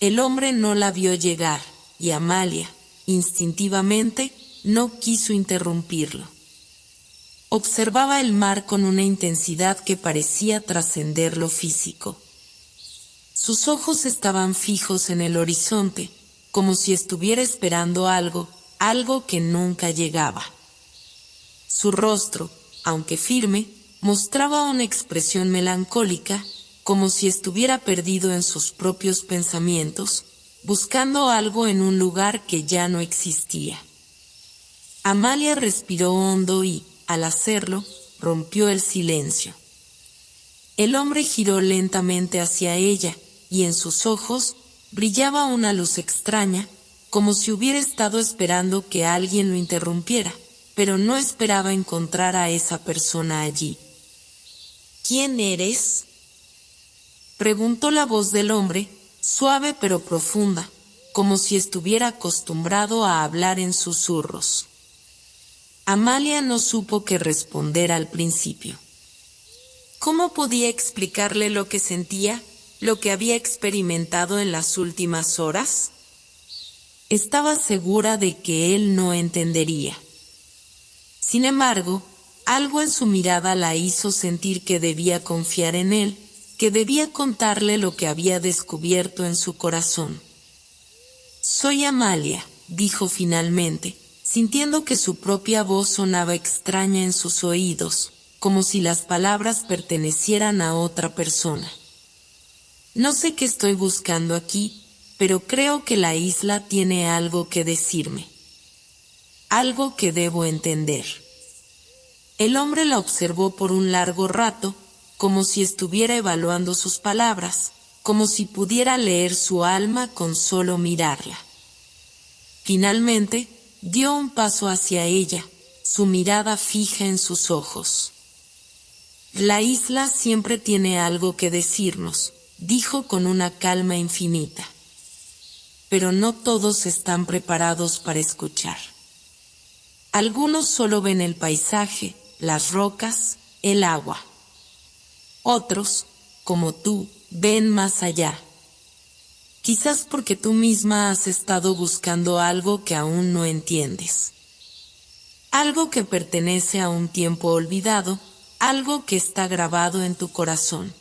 El hombre no la vio llegar, y Amalia, instintivamente, no quiso interrumpirlo. Observaba el mar con una intensidad que parecía trascender lo físico. Sus ojos estaban fijos en el horizonte, como si estuviera esperando algo que nunca llegaba. Su rostro, aunque firme, mostraba una expresión melancólica, como si estuviera perdido en sus propios pensamientos, buscando algo en un lugar que ya no existía. Amalia respiró hondo y, al hacerlo, rompió el silencio. El hombre giró lentamente hacia ella, y en sus ojos brillaba una luz extraña, como si hubiera estado esperando que alguien lo interrumpiera, pero no esperaba encontrar a esa persona allí. ¿Quién eres?, preguntó la voz del hombre, suave pero profunda, como si estuviera acostumbrado a hablar en susurros. Amalia no supo qué responder al principio. ¿Cómo podía explicarle lo que sentía, lo que había experimentado en las últimas horas? Estaba segura de que él no entendería. Sin embargo, Algo en su mirada la hizo sentir que debía confiar en él, que debía contarle lo que había descubierto en su corazón. «Soy Amalia», dijo finalmente, sintiendo que su propia voz sonaba extraña en sus oídos, como si las palabras pertenecieran a otra persona. «No sé qué estoy buscando aquí, pero creo que la isla tiene algo que decirme. Algo que debo entender». El hombre la observó por un largo rato, como si estuviera evaluando sus palabras, como si pudiera leer su alma con solo mirarla. Finalmente, dio un paso hacia ella, su mirada fija en sus ojos. «La isla siempre tiene algo que decirnos», dijo con una calma infinita. «Pero no todos están preparados para escuchar. Algunos solo ven el paisaje, las rocas, el agua. Otros, como tú, ven más allá. Quizás porque tú misma has estado buscando algo que aún no entiendes. Algo que pertenece a un tiempo olvidado, algo que está grabado en tu corazón».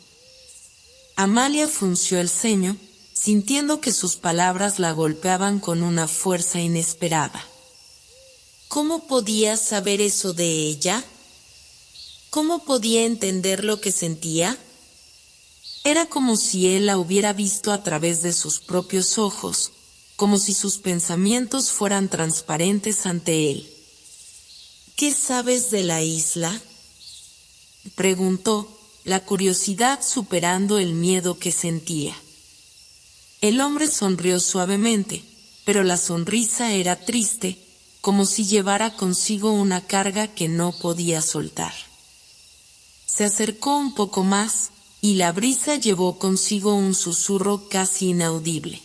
Amalia frunció el ceño, sintiendo que sus palabras la golpeaban con una fuerza inesperada. ¿Cómo podía saber eso de ella? ¿Cómo podía entender lo que sentía? Era como si él la hubiera visto a través de sus propios ojos, como si sus pensamientos fueran transparentes ante él. «¿Qué sabes de la isla?», preguntó, la curiosidad superando el miedo que sentía. El hombre sonrió suavemente, pero la sonrisa era triste, como si llevara consigo una carga que no podía soltar. Se acercó un poco más, y la brisa llevó consigo un susurro casi inaudible.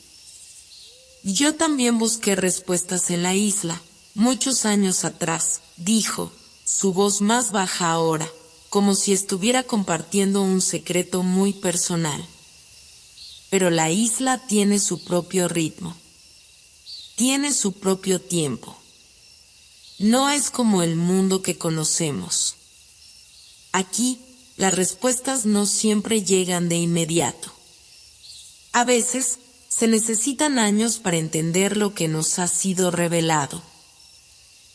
«Yo también busqué respuestas en la isla, muchos años atrás», dijo, su voz más baja ahora, como si estuviera compartiendo un secreto muy personal. «Pero la isla tiene su propio ritmo. Tiene su propio tiempo. No es como el mundo que conocemos. Aquí, las respuestas no siempre llegan de inmediato. A veces, se necesitan años para entender lo que nos ha sido revelado.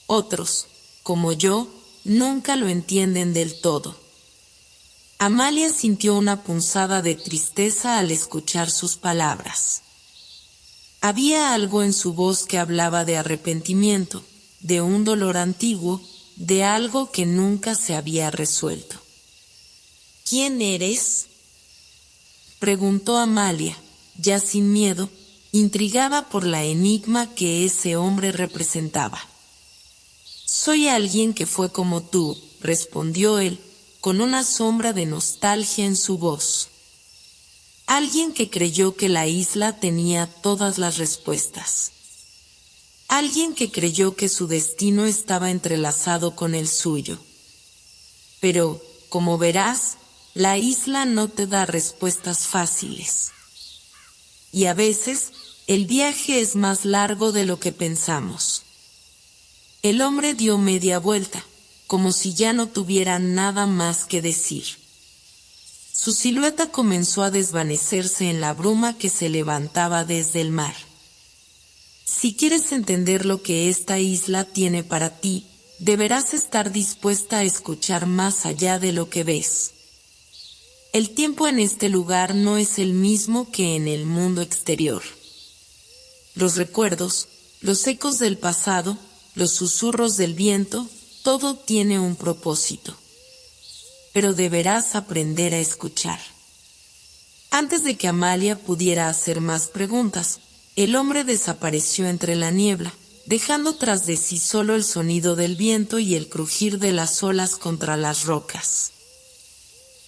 Otros, como yo, nunca lo entienden del todo». Amalia sintió una punzada de tristeza al escuchar sus palabras. Había algo en su voz que hablaba de arrepentimiento, de un dolor antiguo, de algo que nunca se había resuelto. «¿Quién eres?», preguntó Amalia, ya sin miedo, intrigada por la enigma que ese hombre representaba. «Soy alguien que fue como tú», respondió él, con una sombra de nostalgia en su voz. «Alguien que creyó que la isla tenía todas las respuestas. Alguien que creyó que su destino estaba entrelazado con el suyo. Pero, como verás, la isla no te da respuestas fáciles. Y a veces, el viaje es más largo de lo que pensamos». El hombre dio media vuelta, como si ya no tuviera nada más que decir. Su silueta comenzó a desvanecerse en la bruma que se levantaba desde el mar. «Si quieres entender lo que esta isla tiene para ti, deberás estar dispuesta a escuchar más allá de lo que ves. El tiempo en este lugar no es el mismo que en el mundo exterior. Los recuerdos, los ecos del pasado, los susurros del viento, todo tiene un propósito. Pero deberás aprender a escuchar». Antes de que Amalia pudiera hacer más preguntas, el hombre desapareció entre la niebla, dejando tras de sí solo el sonido del viento y el crujir de las olas contra las rocas.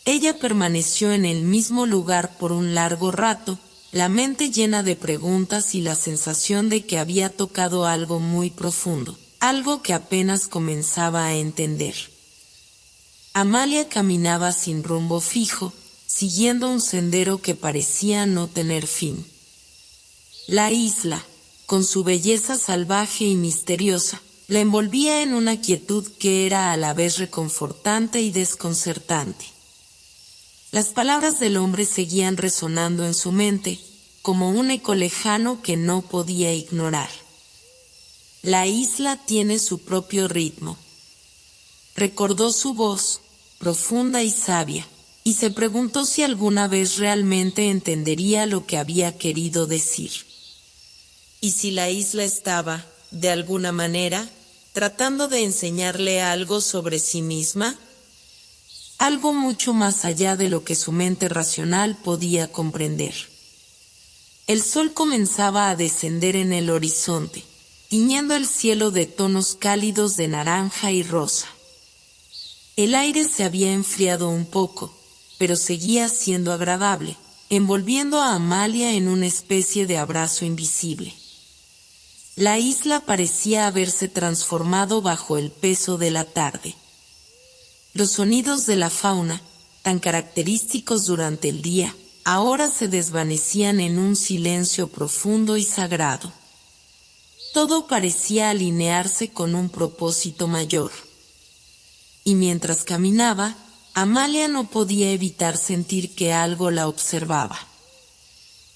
Ella permaneció en el mismo lugar por un largo rato, la mente llena de preguntas y la sensación de que había tocado algo muy profundo, algo que apenas comenzaba a entender. Amalia caminaba sin rumbo fijo, siguiendo un sendero que parecía no tener fin. La isla, con su belleza salvaje y misteriosa, La envolvía en una quietud que era a la vez reconfortante y desconcertante. Las palabras del hombre seguían resonando en su mente, como un eco lejano que no podía ignorar. La isla tiene su propio ritmo. Recordó su voz, profunda y sabia, y se preguntó si alguna vez realmente entendería lo que había querido decir. Y si la isla estaba, de alguna manera, tratando de enseñarle algo sobre sí misma, algo mucho más allá de lo que su mente racional podía comprender. El sol comenzaba a descender en el horizonte, tiñendo el cielo de tonos cálidos de naranja y rosa. El aire se había enfriado un poco, pero seguía siendo agradable, envolviendo a Amalia en una especie de abrazo invisible. La isla parecía haberse transformado bajo el peso de la tarde. Los sonidos de la fauna, tan característicos durante el día, ahora se desvanecían en un silencio profundo y sagrado. Todo parecía alinearse con un propósito mayor. Y mientras caminaba, Amalia no podía evitar sentir que algo la observaba.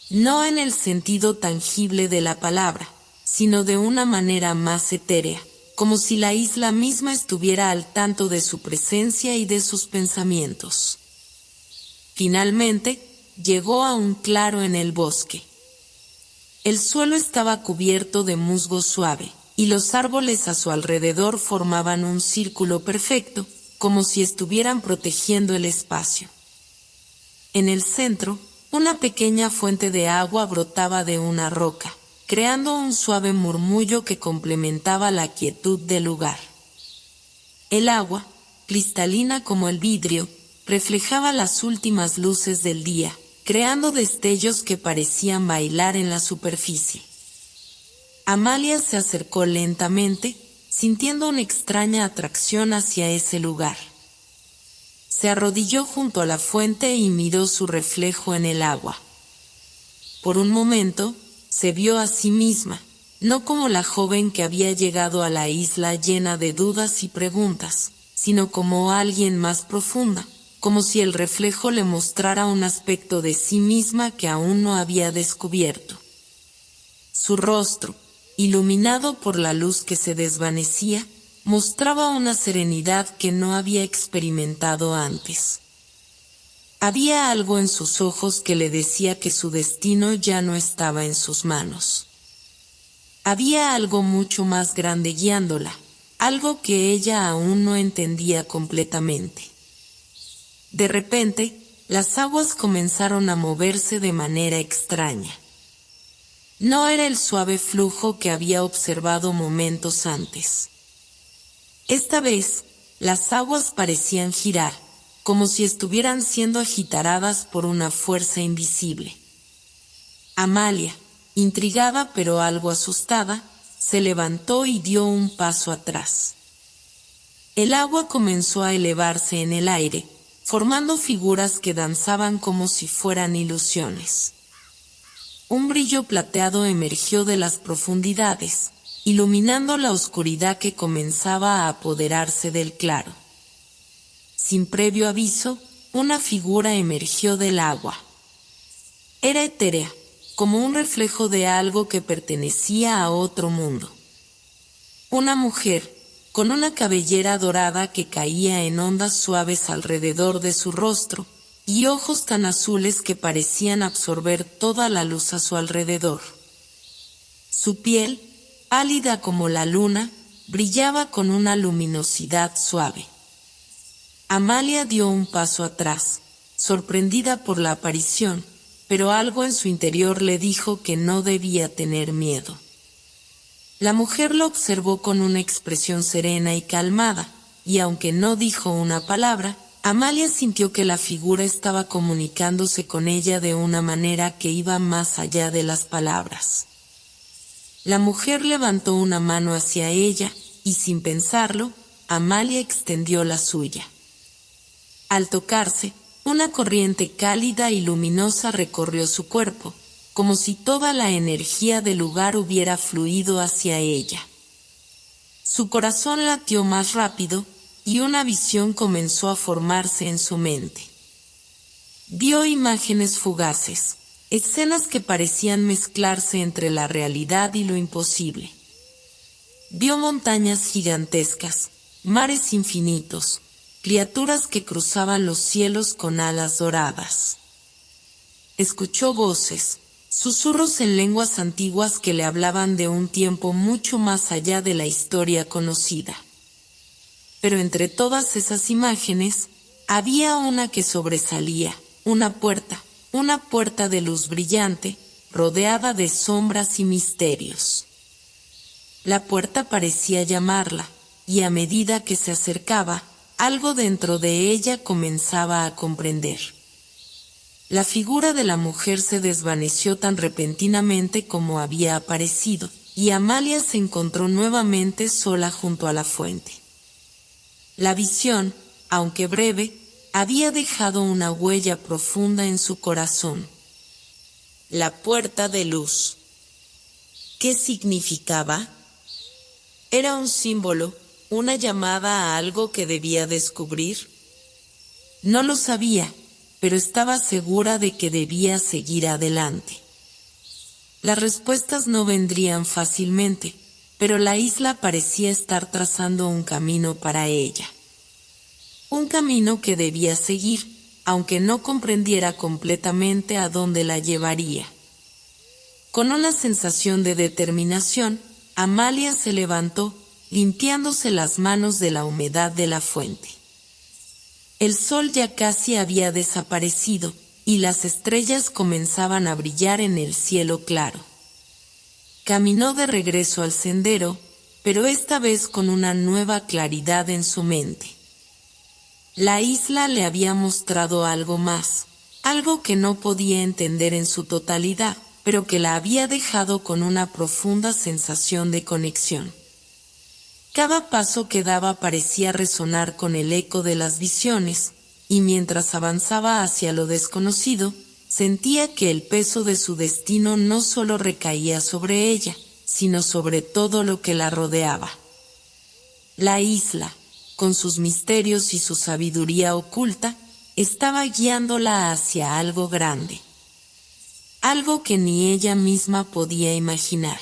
No en el sentido tangible de la palabra, sino de una manera más etérea, como si la isla misma estuviera al tanto de su presencia y de sus pensamientos. Finalmente, llegó a un claro en el bosque. El suelo estaba cubierto de musgo suave, y los árboles a su alrededor formaban un círculo perfecto, como si estuvieran protegiendo el espacio. En el centro, una pequeña fuente de agua brotaba de una roca, creando un suave murmullo que complementaba la quietud del lugar. El agua, cristalina como el vidrio, reflejaba las últimas luces del día, creando destellos que parecían bailar en la superficie. Amalia se acercó lentamente, sintiendo una extraña atracción hacia ese lugar. Se arrodilló junto a la fuente y miró su reflejo en el agua. Por un momento, se vio a sí misma, no como la joven que había llegado a la isla llena de dudas y preguntas, sino como alguien más profunda, como si el reflejo le mostrara un aspecto de sí misma que aún no había descubierto. Su rostro, iluminado por la luz que se desvanecía, mostraba una serenidad que no había experimentado antes. Había algo en sus ojos que le decía que su destino ya no estaba en sus manos. Había algo mucho más grande guiándola, algo que ella aún no entendía completamente. De repente, las aguas comenzaron a moverse de manera extraña. No era el suave flujo que había observado momentos antes. Esta vez, las aguas parecían girar, como si estuvieran siendo agitadas por una fuerza invisible. Amalia, intrigada pero algo asustada, se levantó y dio un paso atrás. El agua comenzó a elevarse en el aire, formando figuras que danzaban como si fueran ilusiones. Un brillo plateado emergió de las profundidades, iluminando la oscuridad que comenzaba a apoderarse del claro. Sin previo aviso, una figura emergió del agua. Era etérea, como un reflejo de algo que pertenecía a otro mundo. Una mujer, con una cabellera dorada que caía en ondas suaves alrededor de su rostro, y ojos tan azules que parecían absorber toda la luz a su alrededor. Su piel, pálida como la luna, brillaba con una luminosidad suave. Amalia dio un paso atrás, sorprendida por la aparición, pero algo en su interior le dijo que no debía tener miedo. La mujer lo observó con una expresión serena y calmada, y aunque no dijo una palabra, Amalia sintió que la figura estaba comunicándose con ella de una manera que iba más allá de las palabras. La mujer levantó una mano hacia ella, y sin pensarlo, Amalia extendió la suya. Al tocarse, una corriente cálida y luminosa recorrió su cuerpo, como si toda la energía del lugar hubiera fluido hacia ella. Su corazón latió más rápido, y una visión comenzó a formarse en su mente. Vio imágenes fugaces, escenas que parecían mezclarse entre la realidad y lo imposible. Vio montañas gigantescas, mares infinitos, criaturas que cruzaban los cielos con alas doradas. Escuchó voces, susurros en lenguas antiguas que le hablaban de un tiempo mucho más allá de la historia conocida. Pero entre todas esas imágenes, había una que sobresalía, una puerta de luz brillante, rodeada de sombras y misterios. La puerta parecía llamarla, y a medida que se acercaba, algo dentro de ella comenzaba a comprender. La figura de la mujer se desvaneció tan repentinamente como había aparecido, y Amalia se encontró nuevamente sola junto a la fuente. La visión, aunque breve, había dejado una huella profunda en su corazón. La puerta de luz. ¿Qué significaba? ¿Era un símbolo, una llamada a algo que debía descubrir? No lo sabía, pero estaba segura de que debía seguir adelante. Las respuestas no vendrían fácilmente, pero la isla parecía estar trazando un camino para ella. Un camino que debía seguir, aunque no comprendiera completamente a dónde la llevaría. Con una sensación de determinación, Amalia se levantó, limpiándose las manos de la humedad de la fuente. El sol ya casi había desaparecido, y las estrellas comenzaban a brillar en el cielo claro. Caminó de regreso al sendero, pero esta vez con una nueva claridad en su mente. La isla le había mostrado algo más, algo que no podía entender en su totalidad, pero que la había dejado con una profunda sensación de conexión. Cada paso que daba parecía resonar con el eco de las visiones, y mientras avanzaba hacia lo desconocido, sentía que el peso de su destino no solo recaía sobre ella, sino sobre todo lo que la rodeaba. La isla, con sus misterios y su sabiduría oculta, estaba guiándola hacia algo grande. Algo que ni ella misma podía imaginar.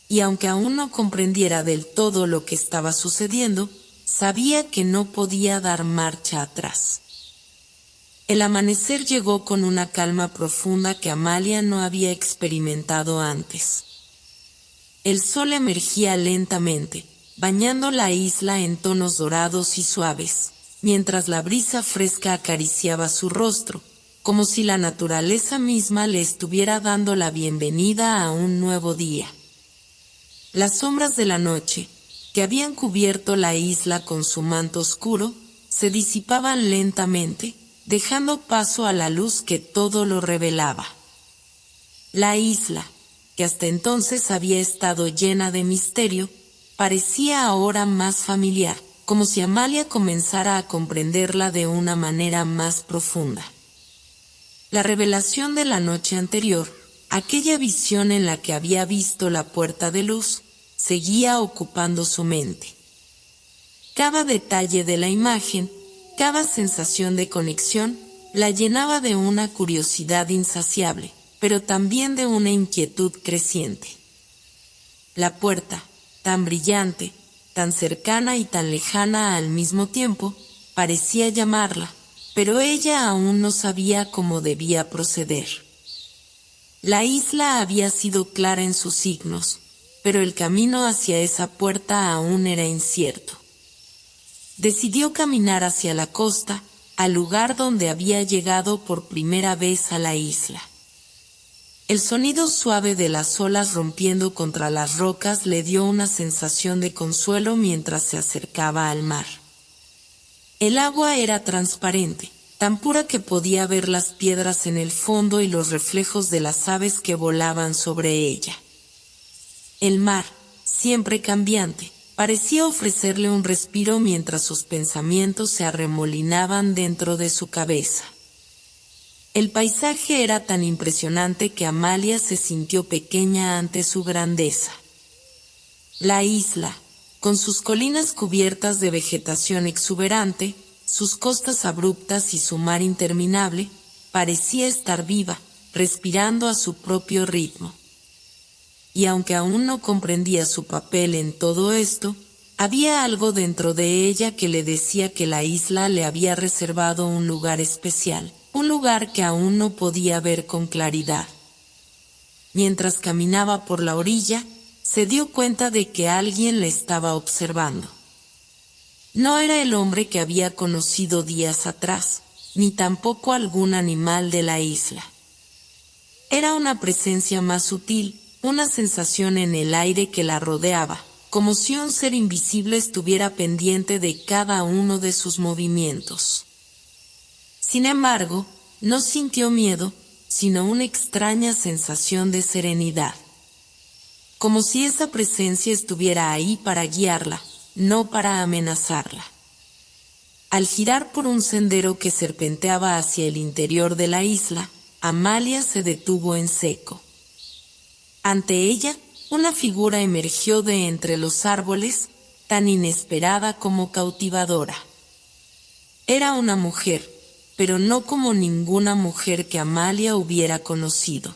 Y aunque aún no comprendiera del todo lo que estaba sucediendo, sabía que no podía dar marcha atrás. El amanecer llegó con una calma profunda que Amalia no había experimentado antes. El sol emergía lentamente, bañando la isla en tonos dorados y suaves, mientras la brisa fresca acariciaba su rostro, como si la naturaleza misma le estuviera dando la bienvenida a un nuevo día. Las sombras de la noche, que habían cubierto la isla con su manto oscuro, se disipaban lentamente, dejando paso a la luz que todo lo revelaba. La isla, que hasta entonces había estado llena de misterio, parecía ahora más familiar, como si Amalia comenzara a comprenderla de una manera más profunda. La revelación de la noche anterior, aquella visión en la que había visto la puerta de luz, seguía ocupando su mente. Cada detalle de la imagen, cada sensación de conexión, la llenaba de una curiosidad insaciable, pero también de una inquietud creciente. La puerta, tan brillante, tan cercana y tan lejana al mismo tiempo, parecía llamarla, pero ella aún no sabía cómo debía proceder. La isla había sido clara en sus signos, pero el camino hacia esa puerta aún era incierto. Decidió caminar hacia la costa, al lugar donde había llegado por primera vez a la isla. El sonido suave de las olas rompiendo contra las rocas le dio una sensación de consuelo mientras se acercaba al mar. El agua era transparente, tan pura que podía ver las piedras en el fondo y los reflejos de las aves que volaban sobre ella. El mar, siempre cambiante, parecía ofrecerle un respiro mientras sus pensamientos se arremolinaban dentro de su cabeza. El paisaje era tan impresionante que Amalia se sintió pequeña ante su grandeza. La isla, con sus colinas cubiertas de vegetación exuberante, sus costas abruptas y su mar interminable, parecía estar viva, respirando a su propio ritmo. Y aunque aún no comprendía su papel en todo esto, había algo dentro de ella que le decía que la isla le había reservado un lugar especial, un lugar que aún no podía ver con claridad. Mientras caminaba por la orilla, se dio cuenta de que alguien le estaba observando. No era el hombre que había conocido días atrás, ni tampoco algún animal de la isla. Era una presencia más sutil, una sensación en el aire que la rodeaba, como si un ser invisible estuviera pendiente de cada uno de sus movimientos. Sin embargo, no sintió miedo, sino una extraña sensación de serenidad. Como si esa presencia estuviera ahí para guiarla, no para amenazarla. Al girar por un sendero que serpenteaba hacia el interior de la isla, Amalia se detuvo en seco. Ante ella, una figura emergió de entre los árboles, tan inesperada como cautivadora. Era una mujer, pero no como ninguna mujer que Amalia hubiera conocido.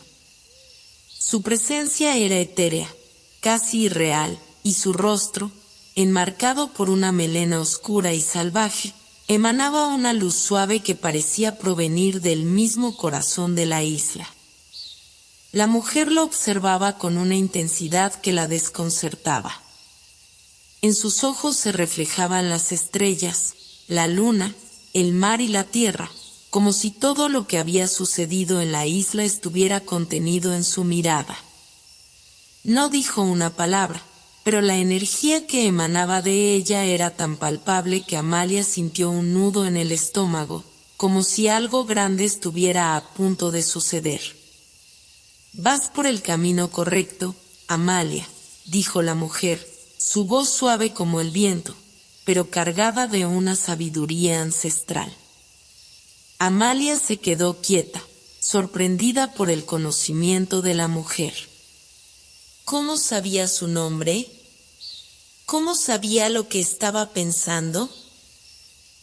Su presencia era etérea, casi irreal, y su rostro, enmarcado por una melena oscura y salvaje, emanaba una luz suave que parecía provenir del mismo corazón de la isla. La mujer lo observaba con una intensidad que la desconcertaba. En sus ojos se reflejaban las estrellas, la luna, el mar y la tierra, como si todo lo que había sucedido en la isla estuviera contenido en su mirada. No dijo una palabra, pero la energía que emanaba de ella era tan palpable que Amalia sintió un nudo en el estómago, como si algo grande estuviera a punto de suceder. «Vas por el camino correcto, Amalia», dijo la mujer, su voz suave como el viento, pero cargada de una sabiduría ancestral. Amalia se quedó quieta, sorprendida por el conocimiento de la mujer. ¿Cómo sabía su nombre? ¿Cómo sabía lo que estaba pensando?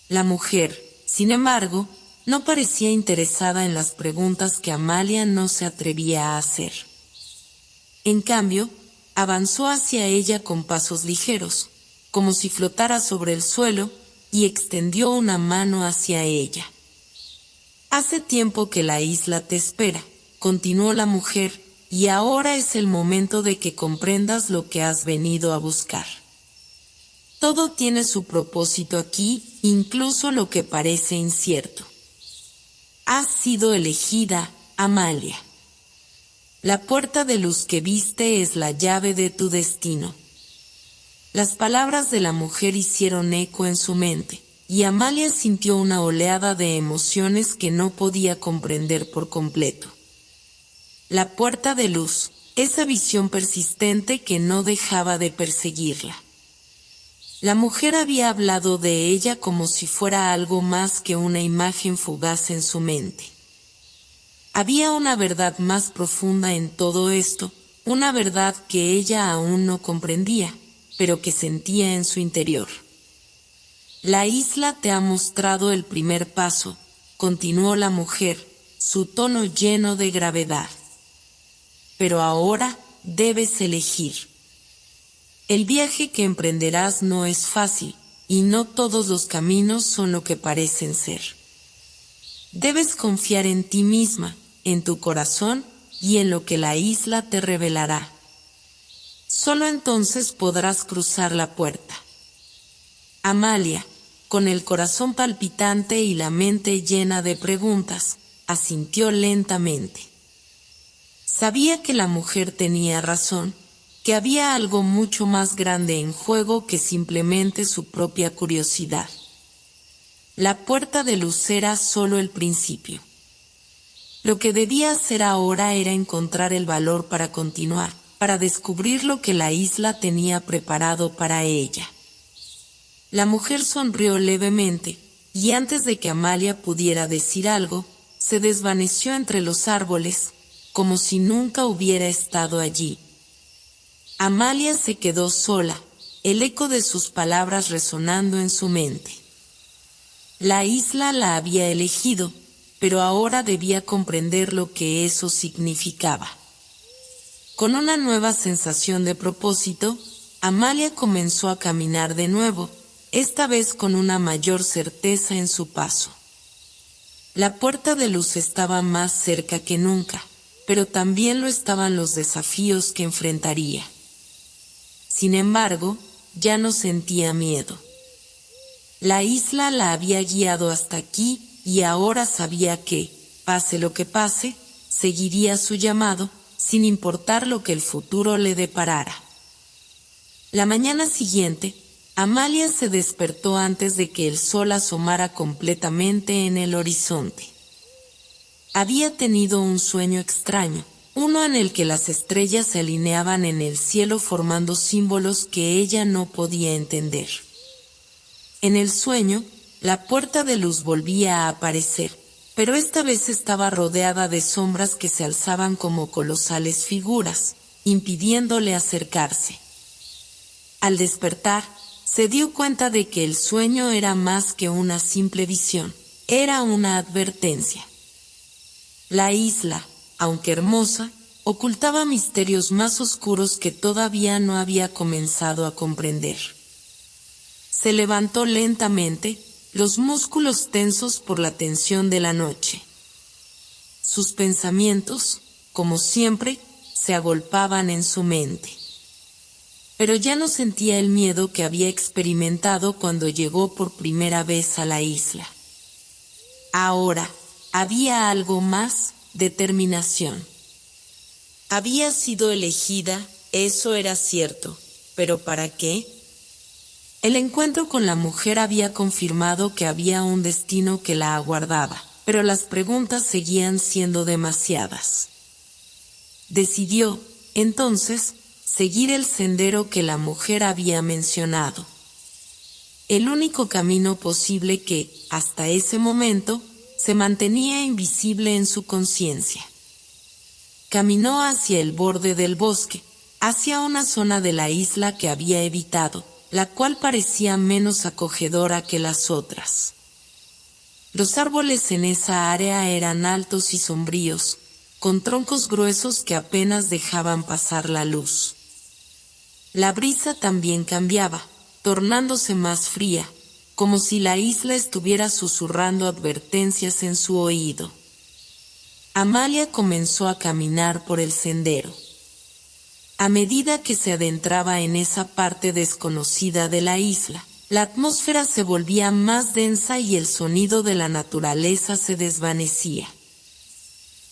La mujer, sin embargo, no parecía interesada en las preguntas que Amalia no se atrevía a hacer. En cambio, avanzó hacia ella con pasos ligeros, como si flotara sobre el suelo, y extendió una mano hacia ella. «Hace tiempo que la isla te espera», continuó la mujer, «y ahora es el momento de que comprendas lo que has venido a buscar. Todo tiene su propósito aquí, incluso lo que parece incierto. Has sido elegida, Amalia. La puerta de luz que viste es la llave de tu destino». Las palabras de la mujer hicieron eco en su mente, y Amalia sintió una oleada de emociones que no podía comprender por completo. La puerta de luz, esa visión persistente que no dejaba de perseguirla. La mujer había hablado de ella como si fuera algo más que una imagen fugaz en su mente. Había una verdad más profunda en todo esto, una verdad que ella aún no comprendía, pero que sentía en su interior. «La isla te ha mostrado el primer paso», continuó la mujer, su tono lleno de gravedad. «Pero ahora debes elegir. El viaje que emprenderás no es fácil, y no todos los caminos son lo que parecen ser. Debes confiar en ti misma, en tu corazón y en lo que la isla te revelará. Solo entonces podrás cruzar la puerta». Amalia, con el corazón palpitante y la mente llena de preguntas, asintió lentamente. Sabía que la mujer tenía razón, que había algo mucho más grande en juego que simplemente su propia curiosidad. La puerta de luz era solo el principio. Lo que debía hacer ahora era encontrar el valor para continuar, para descubrir lo que la isla tenía preparado para ella. La mujer sonrió levemente, y antes de que Amalia pudiera decir algo, se desvaneció entre los árboles, como si nunca hubiera estado allí. Amalia se quedó sola, el eco de sus palabras resonando en su mente. La isla la había elegido, pero ahora debía comprender lo que eso significaba. Con una nueva sensación de propósito, Amalia comenzó a caminar de nuevo, esta vez con una mayor certeza en su paso. La puerta de luz estaba más cerca que nunca, pero también lo estaban los desafíos que enfrentaría. Sin embargo, ya no sentía miedo. La isla la había guiado hasta aquí y ahora sabía que, pase lo que pase, seguiría su llamado, sin importar lo que el futuro le deparara. La mañana siguiente, Amalia se despertó antes de que el sol asomara completamente en el horizonte. Había tenido un sueño extraño, uno en el que las estrellas se alineaban en el cielo formando símbolos que ella no podía entender. En el sueño, la puerta de luz volvía a aparecer, pero esta vez estaba rodeada de sombras que se alzaban como colosales figuras, impidiéndole acercarse. Al despertar, se dio cuenta de que el sueño era más que una simple visión, era una advertencia. La isla, aunque hermosa, ocultaba misterios más oscuros que todavía no había comenzado a comprender. Se levantó lentamente, los músculos tensos por la tensión de la noche. Sus pensamientos, como siempre, se agolpaban en su mente. Pero ya no sentía el miedo que había experimentado cuando llegó por primera vez a la isla. Ahora, había algo más: determinación. Había sido elegida, eso era cierto, pero ¿para qué? El encuentro con la mujer había confirmado que había un destino que la aguardaba, pero las preguntas seguían siendo demasiadas. Decidió, entonces, seguir el sendero que la mujer había mencionado. El único camino posible que, hasta ese momento, se mantenía invisible en su conciencia. Caminó hacia el borde del bosque, hacia una zona de la isla que había evitado, la cual parecía menos acogedora que las otras. Los árboles en esa área eran altos y sombríos, con troncos gruesos que apenas dejaban pasar la luz. La brisa también cambiaba, tornándose más fría, como si la isla estuviera susurrando advertencias en su oído. Amalia comenzó a caminar por el sendero. A medida que se adentraba en esa parte desconocida de la isla, la atmósfera se volvía más densa y el sonido de la naturaleza se desvanecía.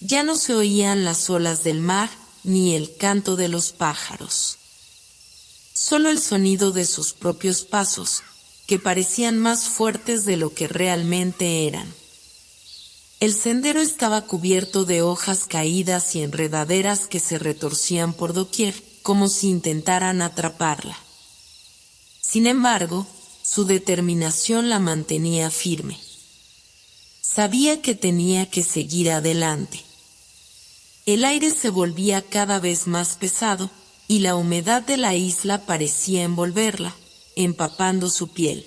Ya no se oían las olas del mar ni el canto de los pájaros. Solo el sonido de sus propios pasos, que parecían más fuertes de lo que realmente eran. El sendero estaba cubierto de hojas caídas y enredaderas que se retorcían por doquier, como si intentaran atraparla. Sin embargo, su determinación la mantenía firme. Sabía que tenía que seguir adelante. El aire se volvía cada vez más pesado, y la humedad de la isla parecía envolverla, empapando su piel.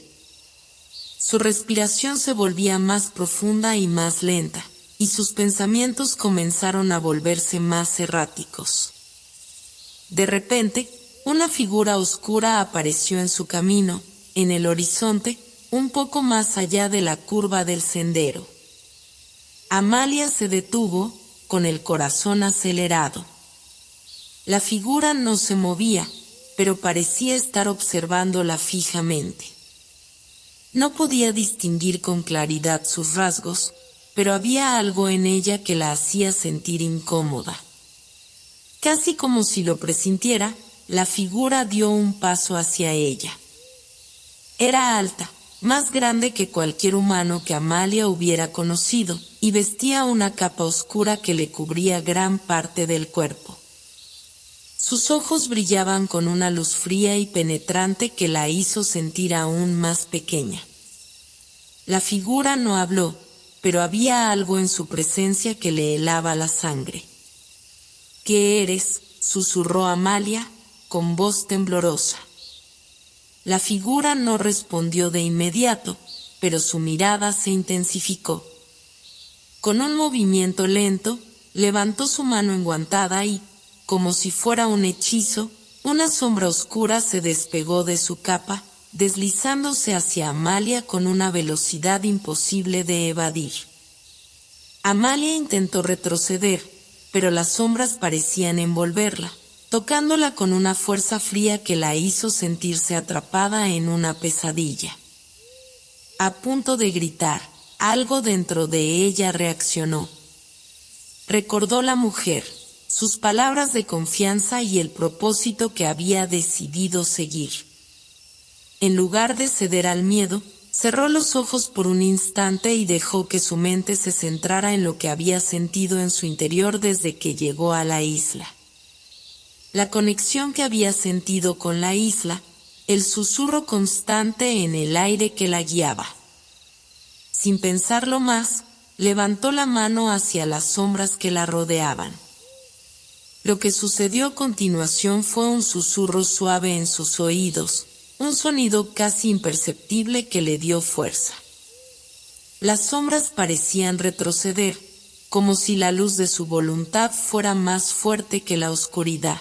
Su respiración se volvía más profunda y más lenta, y sus pensamientos comenzaron a volverse más erráticos. De repente, una figura oscura apareció en su camino, en el horizonte, un poco más allá de la curva del sendero. Amalia se detuvo, con el corazón acelerado. La figura no se movía, pero parecía estar observándola fijamente. No podía distinguir con claridad sus rasgos, pero había algo en ella que la hacía sentir incómoda. Casi como si lo presintiera, la figura dio un paso hacia ella. Era alta, más grande que cualquier humano que Amalia hubiera conocido, y vestía una capa oscura que le cubría gran parte del cuerpo. Sus ojos brillaban con una luz fría y penetrante que la hizo sentir aún más pequeña. La figura no habló, pero había algo en su presencia que le helaba la sangre. ¿Qué eres?, susurró Amalia, con voz temblorosa. La figura no respondió de inmediato, pero su mirada se intensificó. Con un movimiento lento, levantó su mano enguantada y, como si fuera un hechizo, una sombra oscura se despegó de su capa, deslizándose hacia Amalia con una velocidad imposible de evadir. Amalia intentó retroceder, pero las sombras parecían envolverla, tocándola con una fuerza fría que la hizo sentirse atrapada en una pesadilla. A punto de gritar, algo dentro de ella reaccionó. Recordó la mujer, sus palabras de confianza y el propósito que había decidido seguir. En lugar de ceder al miedo, cerró los ojos por un instante y dejó que su mente se centrara en lo que había sentido en su interior desde que llegó a la isla. La conexión que había sentido con la isla, el susurro constante en el aire que la guiaba. Sin pensarlo más, levantó la mano hacia las sombras que la rodeaban. Lo que sucedió a continuación fue un susurro suave en sus oídos, un sonido casi imperceptible que le dio fuerza. Las sombras parecían retroceder, como si la luz de su voluntad fuera más fuerte que la oscuridad.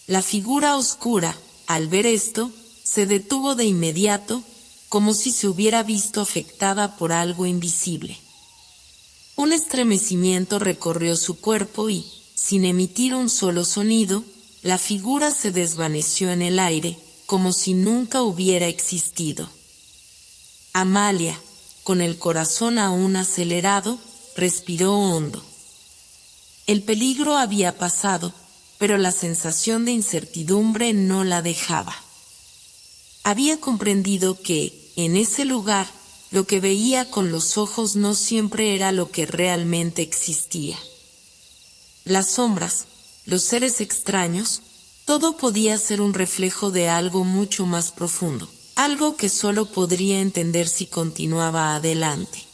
La figura oscura, al ver esto, se detuvo de inmediato, como si se hubiera visto afectada por algo invisible. Un estremecimiento recorrió su cuerpo y, sin emitir un solo sonido, la figura se desvaneció en el aire, como si nunca hubiera existido. Amalia, con el corazón aún acelerado, respiró hondo. El peligro había pasado, pero la sensación de incertidumbre no la dejaba. Había comprendido que, en ese lugar, lo que veía con los ojos no siempre era lo que realmente existía. Las sombras, los seres extraños, todo podía ser un reflejo de algo mucho más profundo, algo que solo podría entender si continuaba adelante.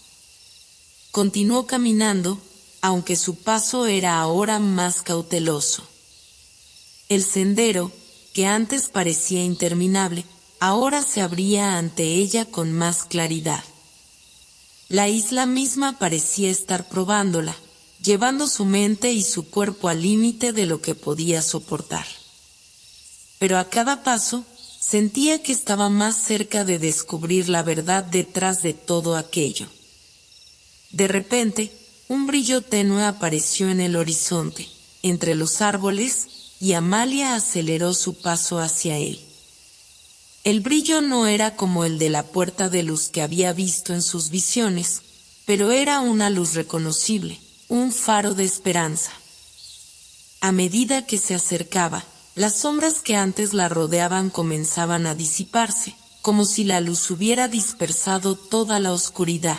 Continuó caminando, aunque su paso era ahora más cauteloso. El sendero, que antes parecía interminable, ahora se abría ante ella con más claridad. La isla misma parecía estar probándola, llevando su mente y su cuerpo al límite de lo que podía soportar. Pero a cada paso, sentía que estaba más cerca de descubrir la verdad detrás de todo aquello. De repente, un brillo tenue apareció en el horizonte, entre los árboles, y Amalia aceleró su paso hacia él. El brillo no era como el de la puerta de luz que había visto en sus visiones, pero era una luz reconocible, un faro de esperanza. A medida que se acercaba, las sombras que antes la rodeaban comenzaban a disiparse, como si la luz hubiera dispersado toda la oscuridad.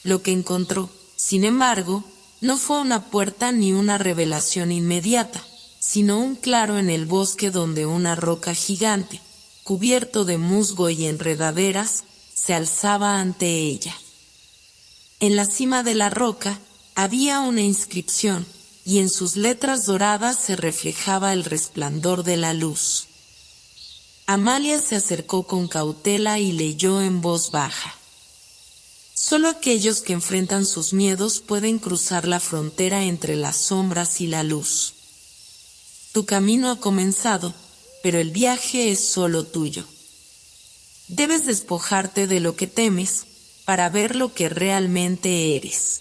Lo que encontró, sin embargo, no fue una puerta ni una revelación inmediata, sino un claro en el bosque donde una roca gigante, cubierto de musgo y enredaderas, se alzaba ante ella. En la cima de la roca había una inscripción, y en sus letras doradas se reflejaba el resplandor de la luz. Amalia se acercó con cautela y leyó en voz baja. Solo aquellos que enfrentan sus miedos pueden cruzar la frontera entre las sombras y la luz. Tu camino ha comenzado, pero el viaje es solo tuyo. Debes despojarte de lo que temes para ver lo que realmente eres.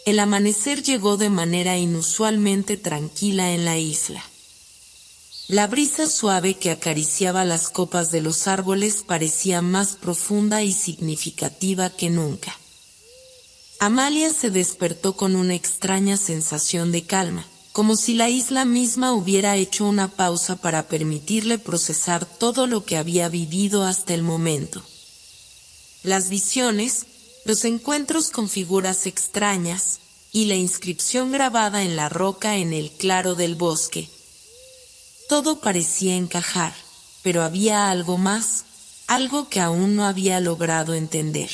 El amanecer llegó de manera inusualmente tranquila en la isla. La brisa suave que acariciaba las copas de los árboles parecía más profunda y significativa que nunca. Amalia se despertó con una extraña sensación de calma, como si la isla misma hubiera hecho una pausa para permitirle procesar todo lo que había vivido hasta el momento. Las visiones, los encuentros con figuras extrañas, y la inscripción grabada en la roca en el claro del bosque. Todo parecía encajar, pero había algo más, algo que aún no había logrado entender.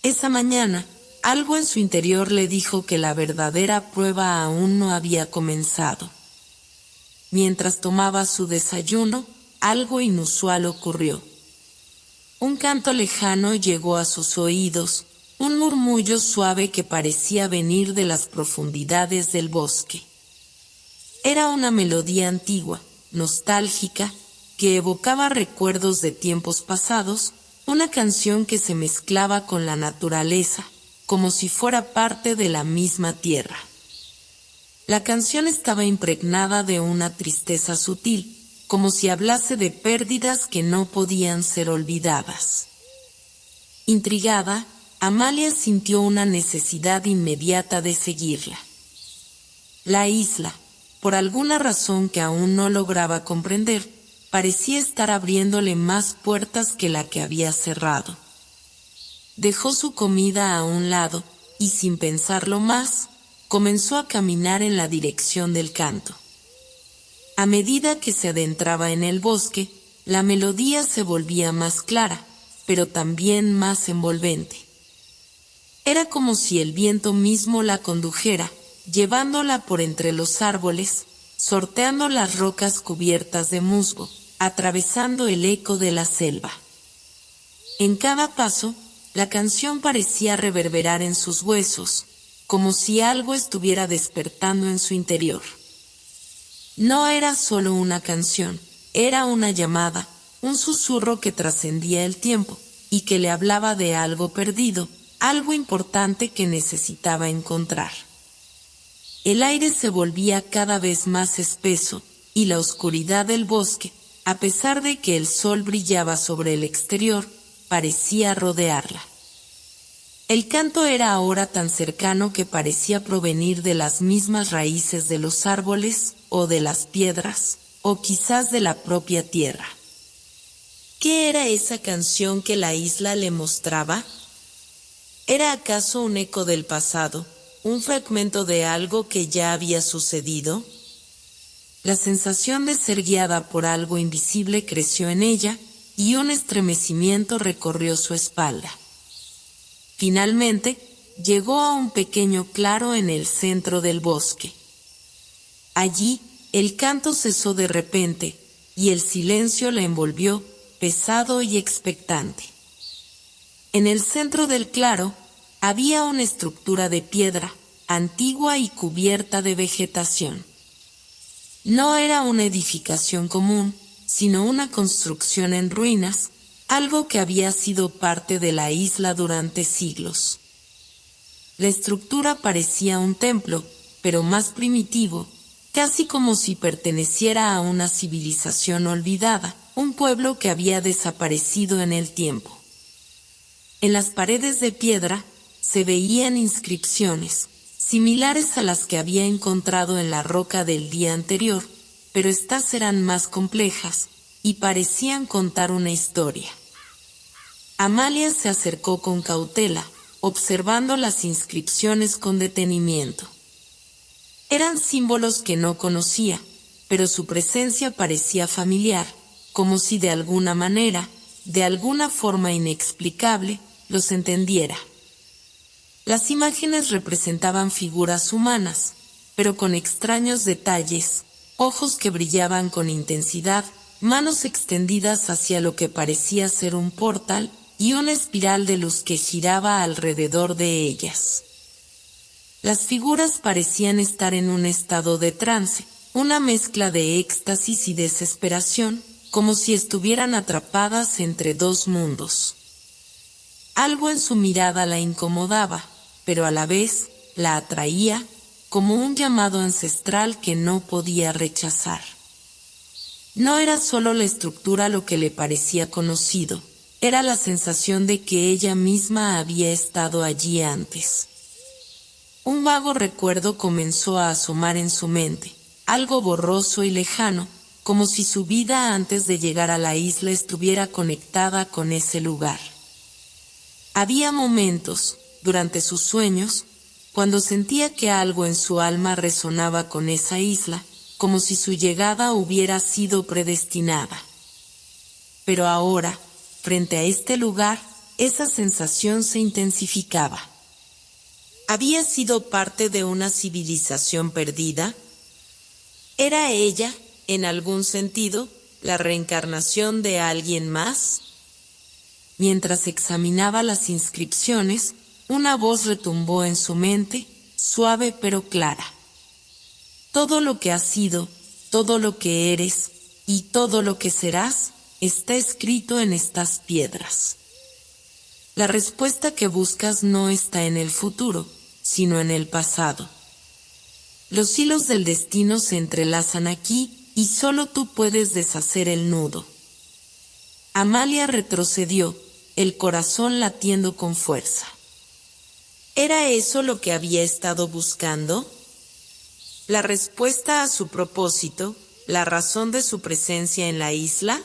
Esa mañana, algo en su interior le dijo que la verdadera prueba aún no había comenzado. Mientras tomaba su desayuno, algo inusual ocurrió. Un canto lejano llegó a sus oídos, un murmullo suave que parecía venir de las profundidades del bosque. Era una melodía antigua, nostálgica, que evocaba recuerdos de tiempos pasados, una canción que se mezclaba con la naturaleza, como si fuera parte de la misma tierra. La canción estaba impregnada de una tristeza sutil, como si hablase de pérdidas que no podían ser olvidadas. Intrigada, Amalia sintió una necesidad inmediata de seguirla. La isla, por alguna razón que aún no lograba comprender, parecía estar abriéndole más puertas que la que había cerrado. Dejó su comida a un lado y, sin pensarlo más, comenzó a caminar en la dirección del canto. A medida que se adentraba en el bosque, la melodía se volvía más clara, pero también más envolvente. Era como si el viento mismo la condujera, llevándola por entre los árboles, sorteando las rocas cubiertas de musgo, atravesando el eco de la selva. En cada paso, la canción parecía reverberar en sus huesos, como si algo estuviera despertando en su interior. No era solo una canción, era una llamada, un susurro que trascendía el tiempo, y que le hablaba de algo perdido, algo importante que necesitaba encontrar. El aire se volvía cada vez más espeso, y la oscuridad del bosque, a pesar de que el sol brillaba sobre el exterior, parecía rodearla. El canto era ahora tan cercano que parecía provenir de las mismas raíces de los árboles, o de las piedras, o quizás de la propia tierra. ¿Qué era esa canción que la isla le mostraba? ¿Era acaso un eco del pasado, un fragmento de algo que ya había sucedido? La sensación de ser guiada por algo invisible creció en ella, y un estremecimiento recorrió su espalda. Finalmente, llegó a un pequeño claro en el centro del bosque. Allí, el canto cesó de repente, y el silencio la envolvió, pesado y expectante. En el centro del claro, había una estructura de piedra, antigua y cubierta de vegetación. No era una edificación común, sino una construcción en ruinas, algo que había sido parte de la isla durante siglos. La estructura parecía un templo, pero más primitivo, casi como si perteneciera a una civilización olvidada, un pueblo que había desaparecido en el tiempo. En las paredes de piedra se veían inscripciones, similares a las que había encontrado en la roca del día anterior, pero estas eran más complejas, y parecían contar una historia. Amalia se acercó con cautela, observando las inscripciones con detenimiento. Eran símbolos que no conocía, pero su presencia parecía familiar, como si de alguna manera, de alguna forma inexplicable, los entendiera. Las imágenes representaban figuras humanas, pero con extraños detalles, ojos que brillaban con intensidad, manos extendidas hacia lo que parecía ser un portal, y una espiral de luz que giraba alrededor de ellas. Las figuras parecían estar en un estado de trance, una mezcla de éxtasis y desesperación, como si estuvieran atrapadas entre dos mundos. Algo en su mirada la incomodaba, pero a la vez la atraía, como un llamado ancestral que no podía rechazar. No era solo la estructura lo que le parecía conocido, era la sensación de que ella misma había estado allí antes. Un vago recuerdo comenzó a asomar en su mente, algo borroso y lejano, como si su vida antes de llegar a la isla estuviera conectada con ese lugar. Había momentos, durante sus sueños, cuando sentía que algo en su alma resonaba con esa isla, como si su llegada hubiera sido predestinada. Pero ahora, frente a este lugar, esa sensación se intensificaba. ¿Había sido parte de una civilización perdida? ¿Era ella, en algún sentido, ¿La reencarnación de alguien más? Mientras examinaba las inscripciones, una voz retumbó en su mente, suave pero clara. Todo lo que has sido, todo lo que eres, y todo lo que serás, está escrito en estas piedras. La respuesta que buscas no está en el futuro, sino en el pasado. Los hilos del destino se entrelazan aquí, y solo tú puedes deshacer el nudo. Amalia retrocedió, el corazón latiendo con fuerza. ¿Era eso lo que había estado buscando? ¿La respuesta a su propósito, la razón de su presencia en la isla?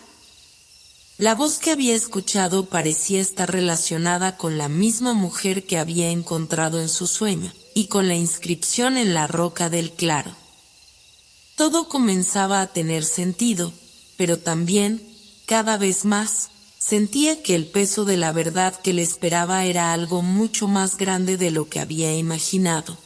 La voz que había escuchado parecía estar relacionada con la misma mujer que había encontrado en su sueño, y con la inscripción en la roca del claro. Todo comenzaba a tener sentido, pero también, cada vez más, sentía que el peso de la verdad que le esperaba era algo mucho más grande de lo que había imaginado.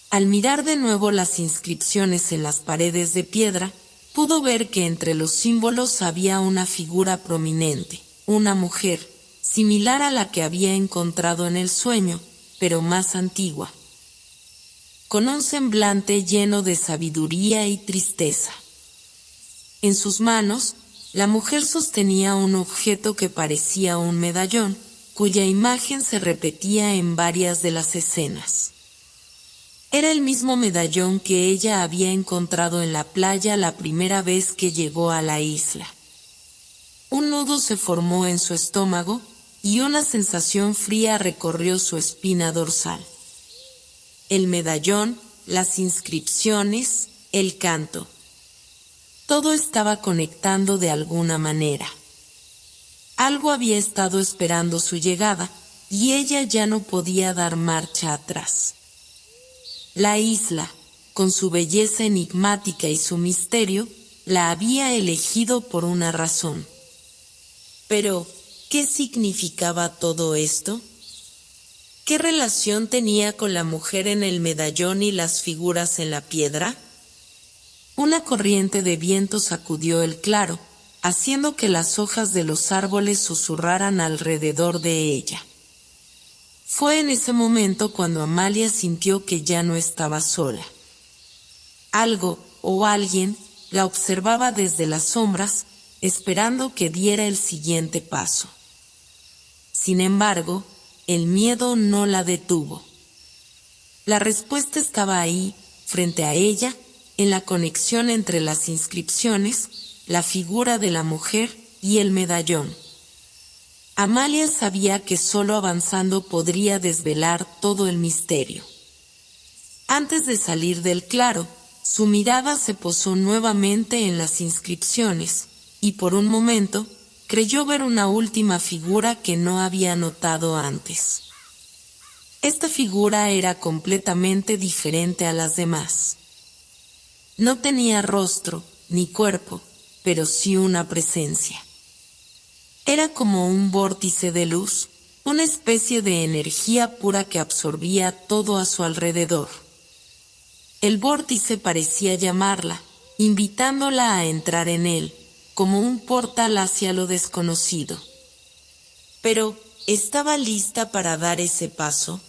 Al mirar de nuevo las inscripciones en las paredes de piedra, pudo ver que entre los símbolos había una figura prominente, una mujer, similar a la que había encontrado en el sueño, pero más antigua, con un semblante lleno de sabiduría y tristeza. En sus manos, la mujer sostenía un objeto que parecía un medallón, cuya imagen se repetía en varias de las escenas. Era el mismo medallón que ella había encontrado en la playa la primera vez que llegó a la isla. Un nudo se formó en su estómago, y una sensación fría recorrió su espina dorsal. El medallón, las inscripciones, el canto. Todo estaba conectando de alguna manera. Algo había estado esperando su llegada, y ella ya no podía dar marcha atrás. La isla, con su belleza enigmática y su misterio, la había elegido por una razón. Pero, ¿qué significaba todo esto? ¿Qué relación tenía con la mujer en el medallón y las figuras en la piedra? Una corriente de viento sacudió el claro, haciendo que las hojas de los árboles susurraran alrededor de ella. Fue en ese momento cuando Amalia sintió que ya no estaba sola. Algo, o alguien, la observaba desde las sombras, esperando que diera el siguiente paso. Sin embargo, el miedo no la detuvo. La respuesta estaba ahí, frente a ella, en la conexión entre las inscripciones, la figura de la mujer y el medallón. Amalia sabía que solo avanzando podría desvelar todo el misterio. Antes de salir del claro, su mirada se posó nuevamente en las inscripciones, y por un momento, creyó ver una última figura que no había notado antes. Esta figura era completamente diferente a las demás. No tenía rostro, ni cuerpo, pero sí una presencia. Era como un vórtice de luz, una especie de energía pura que absorbía todo a su alrededor. El vórtice parecía llamarla, invitándola a entrar en él, como un portal hacia lo desconocido. Pero, ¿estaba lista para dar ese paso?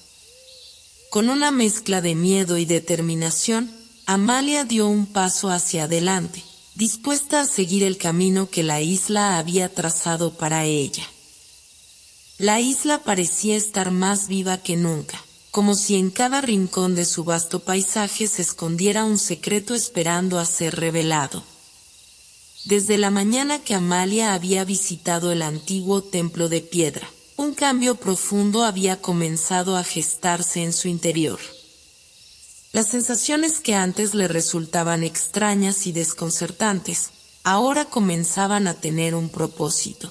Con una mezcla de miedo y determinación, Amalia dio un paso hacia adelante, dispuesta a seguir el camino que la isla había trazado para ella. La isla parecía estar más viva que nunca, como si en cada rincón de su vasto paisaje se escondiera un secreto esperando a ser revelado. Desde la mañana que Amalia había visitado el antiguo templo de piedra, un cambio profundo había comenzado a gestarse en su interior. Las sensaciones que antes le resultaban extrañas y desconcertantes, ahora comenzaban a tener un propósito.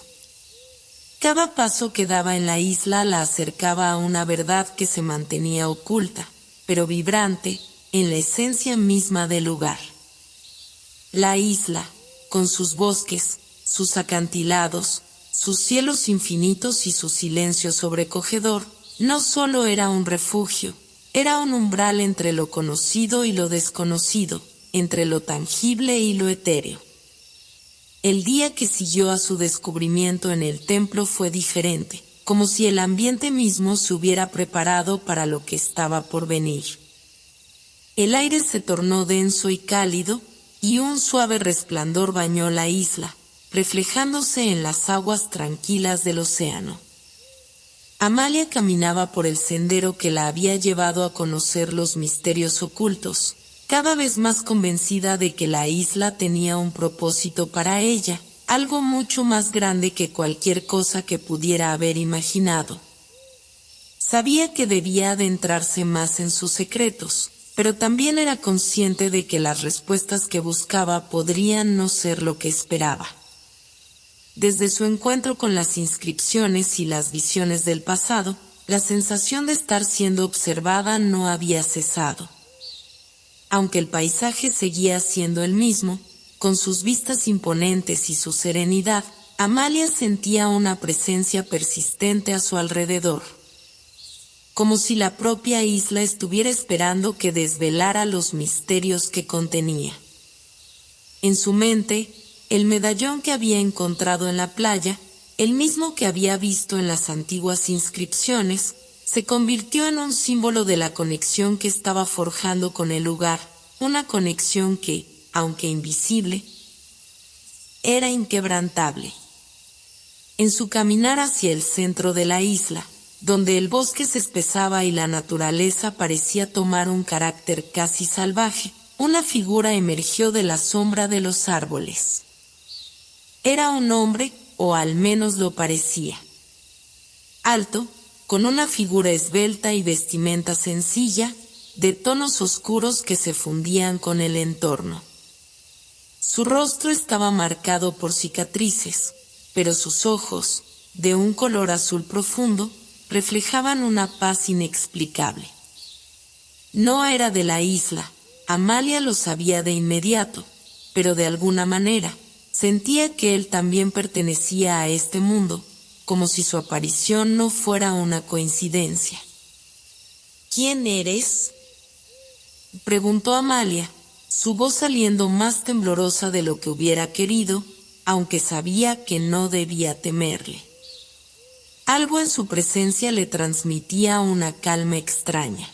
Cada paso que daba en la isla la acercaba a una verdad que se mantenía oculta, pero vibrante, en la esencia misma del lugar. La isla, con sus bosques, sus acantilados, sus cielos infinitos y su silencio sobrecogedor, no solo era un refugio, era un umbral entre lo conocido y lo desconocido, entre lo tangible y lo etéreo. El día que siguió a su descubrimiento en el templo fue diferente, como si el ambiente mismo se hubiera preparado para lo que estaba por venir. El aire se tornó denso y cálido, y un suave resplandor bañó la isla, reflejándose en las aguas tranquilas del océano. Amalia caminaba por el sendero que la había llevado a conocer los misterios ocultos, cada vez más convencida de que la isla tenía un propósito para ella, algo mucho más grande que cualquier cosa que pudiera haber imaginado. Sabía que debía adentrarse más en sus secretos, pero también era consciente de que las respuestas que buscaba podrían no ser lo que esperaba. Desde su encuentro con las inscripciones y las visiones del pasado, la sensación de estar siendo observada no había cesado. Aunque el paisaje seguía siendo el mismo, con sus vistas imponentes y su serenidad, Amalia sentía una presencia persistente a su alrededor. Como si la propia isla estuviera esperando que desvelara los misterios que contenía. En su mente, el medallón que había encontrado en la playa, el mismo que había visto en las antiguas inscripciones, se convirtió en un símbolo de la conexión que estaba forjando con el lugar, una conexión que, aunque invisible, era inquebrantable. En su caminar hacia el centro de la isla, donde el bosque se espesaba y la naturaleza parecía tomar un carácter casi salvaje, una figura emergió de la sombra de los árboles. Era un hombre, o al menos lo parecía. Alto, con una figura esbelta y vestimenta sencilla, de tonos oscuros que se fundían con el entorno. Su rostro estaba marcado por cicatrices, pero sus ojos, de un color azul profundo, reflejaban una paz inexplicable. No era de la isla, Amalia lo sabía de inmediato, pero de alguna manera, sentía que él también pertenecía a este mundo, como si su aparición no fuera una coincidencia. ¿Quién eres?, preguntó Amalia, su voz saliendo más temblorosa de lo que hubiera querido, aunque sabía que no debía temerle. Algo en su presencia le transmitía una calma extraña.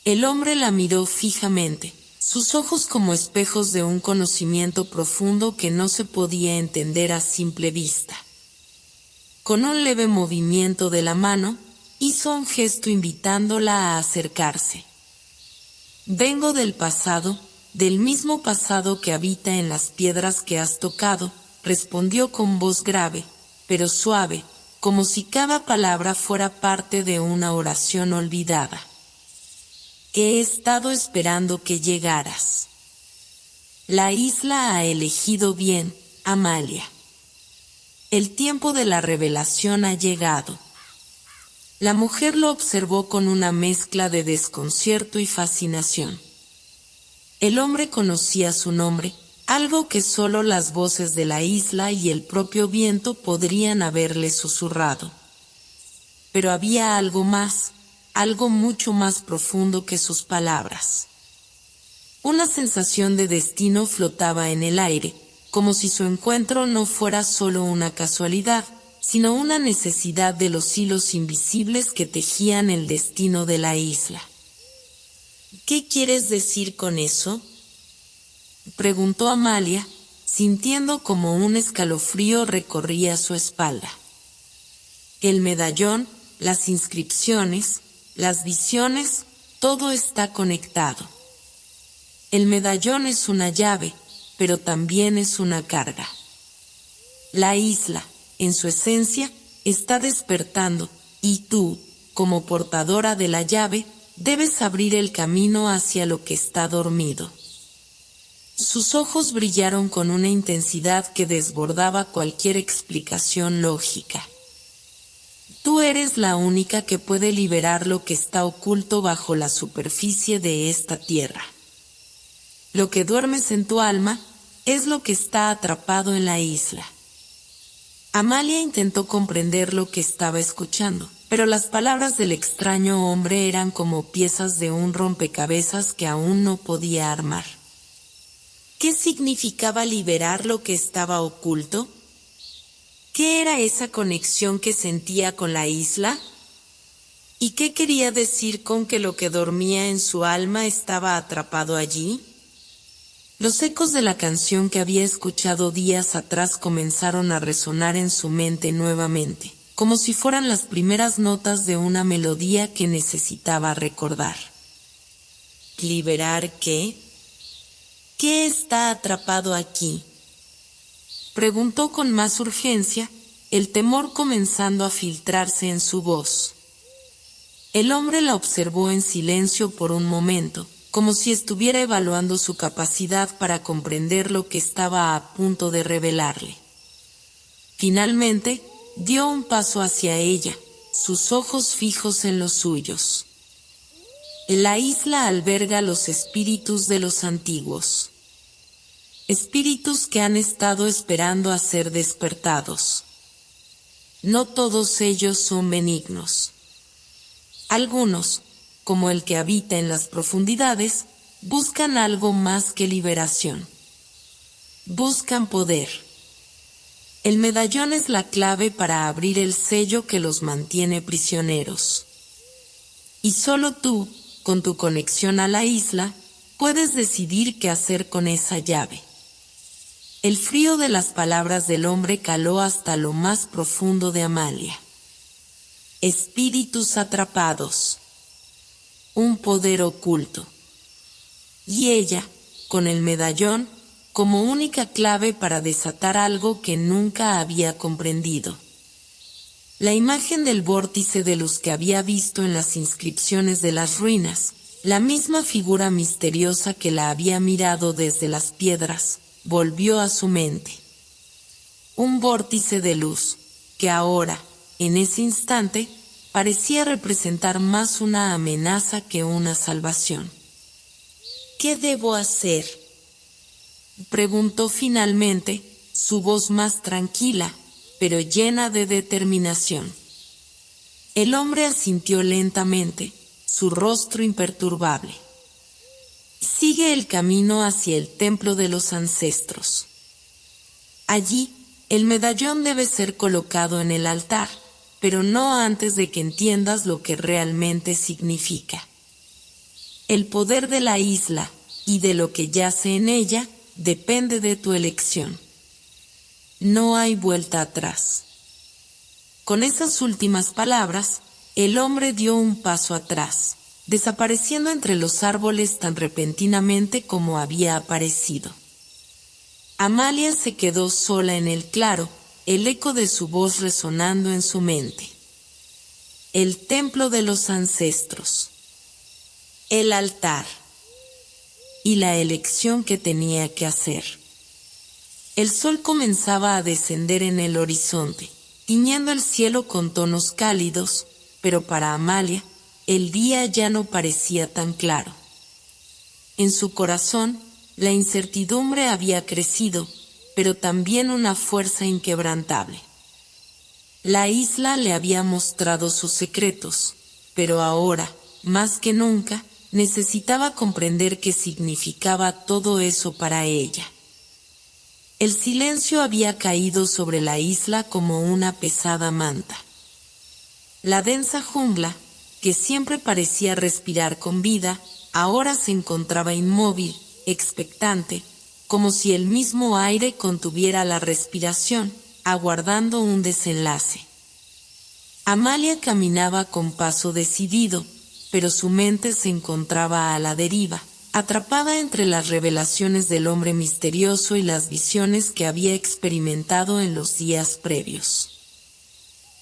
El hombre la miró fijamente, sus ojos como espejos de un conocimiento profundo que no se podía entender a simple vista. Con un leve movimiento de la mano, hizo un gesto invitándola a acercarse. Vengo del pasado, del mismo pasado que habita en las piedras que has tocado, respondió con voz grave, pero suave, como si cada palabra fuera parte de una oración olvidada. He estado esperando que llegaras. La isla ha elegido bien, Amalia. El tiempo de la revelación ha llegado. La mujer lo observó con una mezcla de desconcierto y fascinación. El hombre conocía su nombre, algo que solo las voces de la isla y el propio viento podrían haberle susurrado. Pero había algo más, algo mucho más profundo que sus palabras. Una sensación de destino flotaba en el aire, como si su encuentro no fuera solo una casualidad, sino una necesidad de los hilos invisibles que tejían el destino de la isla. ¿Qué quieres decir con eso?, preguntó Amalia, sintiendo como un escalofrío recorría su espalda. El medallón, las inscripciones, las visiones, todo está conectado. El medallón es una llave, pero también es una carga. La isla, en su esencia, está despertando, y tú, como portadora de la llave, debes abrir el camino hacia lo que está dormido. Sus ojos brillaron con una intensidad que desbordaba cualquier explicación lógica. Tú eres la única que puede liberar lo que está oculto bajo la superficie de esta tierra. Lo que duermes en tu alma es lo que está atrapado en la isla. Amalia intentó comprender lo que estaba escuchando, pero las palabras del extraño hombre eran como piezas de un rompecabezas que aún no podía armar. ¿Qué significaba liberar lo que estaba oculto? ¿Qué era esa conexión que sentía con la isla? ¿Y qué quería decir con que lo que dormía en su alma estaba atrapado allí? Los ecos de la canción que había escuchado días atrás comenzaron a resonar en su mente nuevamente, como si fueran las primeras notas de una melodía que necesitaba recordar. ¿Liberar qué? ¿Qué está atrapado aquí?, preguntó con más urgencia, el temor comenzando a filtrarse en su voz. El hombre la observó en silencio por un momento, como si estuviera evaluando su capacidad para comprender lo que estaba a punto de revelarle. Finalmente, dio un paso hacia ella, sus ojos fijos en los suyos. La isla alberga los espíritus de los antiguos. Espíritus que han estado esperando a ser despertados. No todos ellos son benignos. Algunos, como el que habita en las profundidades, buscan algo más que liberación. Buscan poder. El medallón es la clave para abrir el sello que los mantiene prisioneros. Y solo tú, con tu conexión a la isla, puedes decidir qué hacer con esa llave. El frío de las palabras del hombre caló hasta lo más profundo de Amalia. Espíritus atrapados. Un poder oculto. Y ella, con el medallón, como única clave para desatar algo que nunca había comprendido. La imagen del vórtice de luz que había visto en las inscripciones de las ruinas, la misma figura misteriosa que la había mirado desde las piedras, volvió a su mente. Un vórtice de luz, que ahora, en ese instante, parecía representar más una amenaza que una salvación. ¿Qué debo hacer?, preguntó finalmente, su voz más tranquila, pero llena de determinación. El hombre asintió lentamente, su rostro imperturbable. Sigue el camino hacia el templo de los ancestros. Allí, el medallón debe ser colocado en el altar, pero no antes de que entiendas lo que realmente significa. El poder de la isla, y de lo que yace en ella, depende de tu elección. No hay vuelta atrás. Con esas últimas palabras, el hombre dio un paso atrás, desapareciendo entre los árboles tan repentinamente como había aparecido. Amalia se quedó sola en el claro, el eco de su voz resonando en su mente. El templo de los ancestros. El altar. Y la elección que tenía que hacer. El sol comenzaba a descender en el horizonte, tiñendo el cielo con tonos cálidos, pero para Amalia, el día ya no parecía tan claro. En su corazón, la incertidumbre había crecido, pero también una fuerza inquebrantable. La isla le había mostrado sus secretos, pero ahora, más que nunca, necesitaba comprender qué significaba todo eso para ella. El silencio había caído sobre la isla como una pesada manta. La densa jungla, que siempre parecía respirar con vida, ahora se encontraba inmóvil, expectante, como si el mismo aire contuviera la respiración, aguardando un desenlace. Amalia caminaba con paso decidido, pero su mente se encontraba a la deriva, atrapada entre las revelaciones del hombre misterioso y las visiones que había experimentado en los días previos.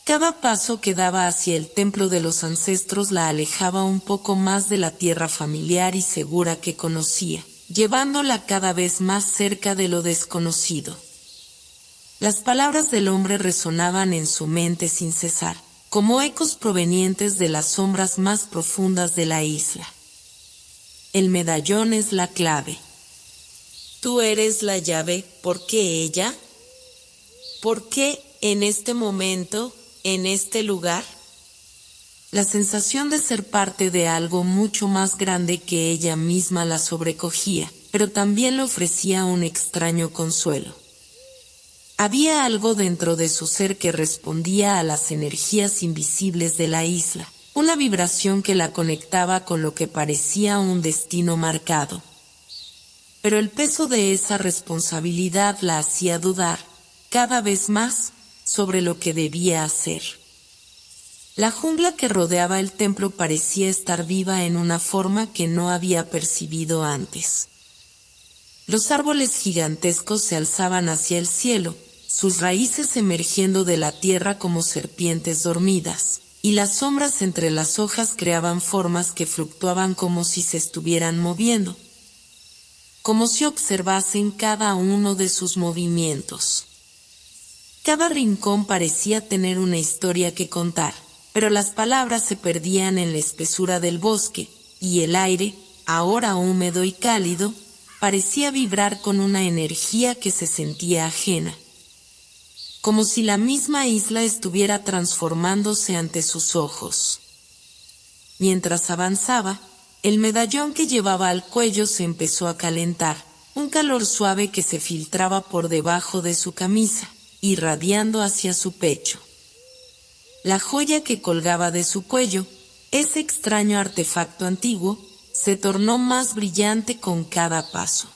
Cada paso que daba hacia el templo de los ancestros la alejaba un poco más de la tierra familiar y segura que conocía, llevándola cada vez más cerca de lo desconocido. Las palabras del hombre resonaban en su mente sin cesar, como ecos provenientes de las sombras más profundas de la isla. El medallón es la clave. Tú eres la llave, ¿por qué ella? ¿Por qué en este momento, en este lugar? La sensación de ser parte de algo mucho más grande que ella misma la sobrecogía, pero también le ofrecía un extraño consuelo. Había algo dentro de su ser que respondía a las energías invisibles de la isla, una vibración que la conectaba con lo que parecía un destino marcado. Pero el peso de esa responsabilidad la hacía dudar, cada vez más, sobre lo que debía hacer. La jungla que rodeaba el templo parecía estar viva en una forma que no había percibido antes. Los árboles gigantescos se alzaban hacia el cielo, sus raíces emergiendo de la tierra como serpientes dormidas, y las sombras entre las hojas creaban formas que fluctuaban como si se estuvieran moviendo, como si observasen cada uno de sus movimientos. Cada rincón parecía tener una historia que contar, pero las palabras se perdían en la espesura del bosque, y el aire, ahora húmedo y cálido, parecía vibrar con una energía que se sentía ajena, como si la misma isla estuviera transformándose ante sus ojos. Mientras avanzaba, el medallón que llevaba al cuello se empezó a calentar, un calor suave que se filtraba por debajo de su camisa, irradiando hacia su pecho. La joya que colgaba de su cuello, ese extraño artefacto antiguo, se tornó más brillante con cada paso.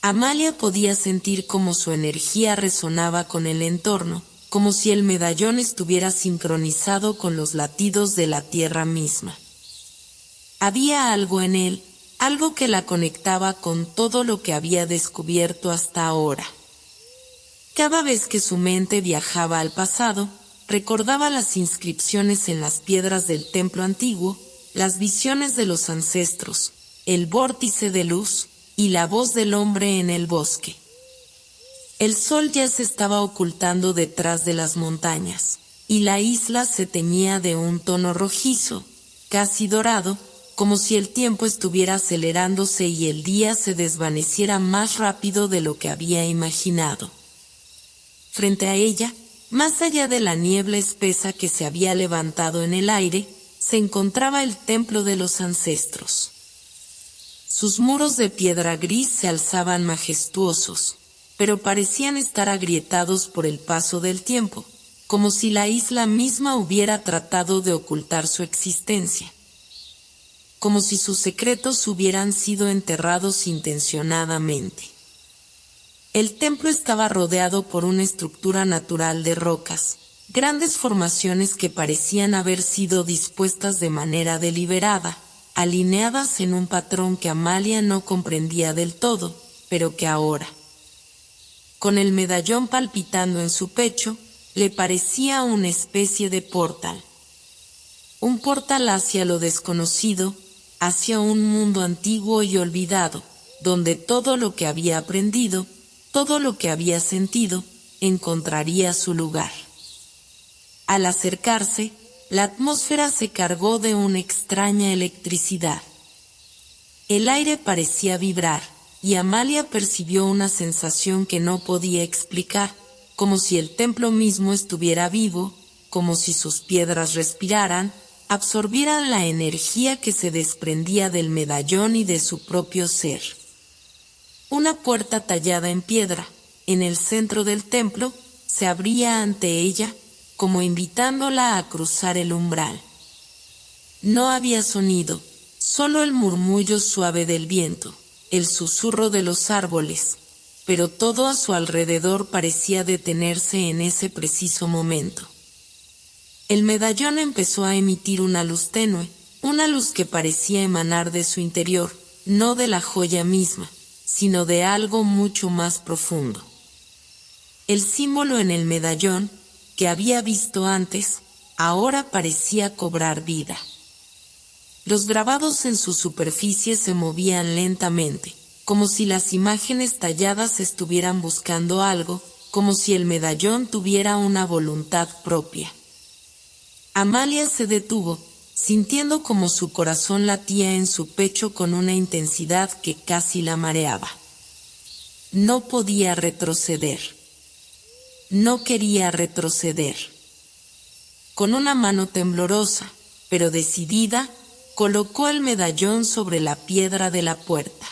Amalia podía sentir cómo su energía resonaba con el entorno, como si el medallón estuviera sincronizado con los latidos de la tierra misma. Había algo en él, algo que la conectaba con todo lo que había descubierto hasta ahora. Cada vez que su mente viajaba al pasado, recordaba las inscripciones en las piedras del templo antiguo, las visiones de los ancestros, el vórtice de luz, y la voz del hombre en el bosque. El sol ya se estaba ocultando detrás de las montañas, y la isla se teñía de un tono rojizo, casi dorado, como si el tiempo estuviera acelerándose y el día se desvaneciera más rápido de lo que había imaginado. Frente a ella, más allá de la niebla espesa que se había levantado en el aire, se encontraba el templo de los ancestros. Sus muros de piedra gris se alzaban majestuosos, pero parecían estar agrietados por el paso del tiempo, como si la isla misma hubiera tratado de ocultar su existencia, como si sus secretos hubieran sido enterrados intencionadamente. El templo estaba rodeado por una estructura natural de rocas, grandes formaciones que parecían haber sido dispuestas de manera deliberada, alineadas en un patrón que Amalia no comprendía del todo, pero que ahora, con el medallón palpitando en su pecho, le parecía una especie de portal. Un portal hacia lo desconocido, hacia un mundo antiguo y olvidado, donde todo lo que había aprendido, todo lo que había sentido, encontraría su lugar. Al acercarse, la atmósfera se cargó de una extraña electricidad. El aire parecía vibrar, y Amalia percibió una sensación que no podía explicar, como si el templo mismo estuviera vivo, como si sus piedras respiraran, absorbieran la energía que se desprendía del medallón y de su propio ser. Una puerta tallada en piedra, en el centro del templo, se abría ante ella, como invitándola a cruzar el umbral. No había sonido, solo el murmullo suave del viento, el susurro de los árboles, pero todo a su alrededor parecía detenerse en ese preciso momento. El medallón empezó a emitir una luz tenue, una luz que parecía emanar de su interior, no de la joya misma, sino de algo mucho más profundo. El símbolo en el medallón, que había visto antes, ahora parecía cobrar vida. Los grabados en su superficie se movían lentamente, como si las imágenes talladas estuvieran buscando algo, como si el medallón tuviera una voluntad propia. Amalia se detuvo, sintiendo como su corazón latía en su pecho con una intensidad que casi la mareaba. No podía retroceder. No quería retroceder. Con una mano temblorosa, pero decidida, colocó el medallón sobre la piedra de la puerta.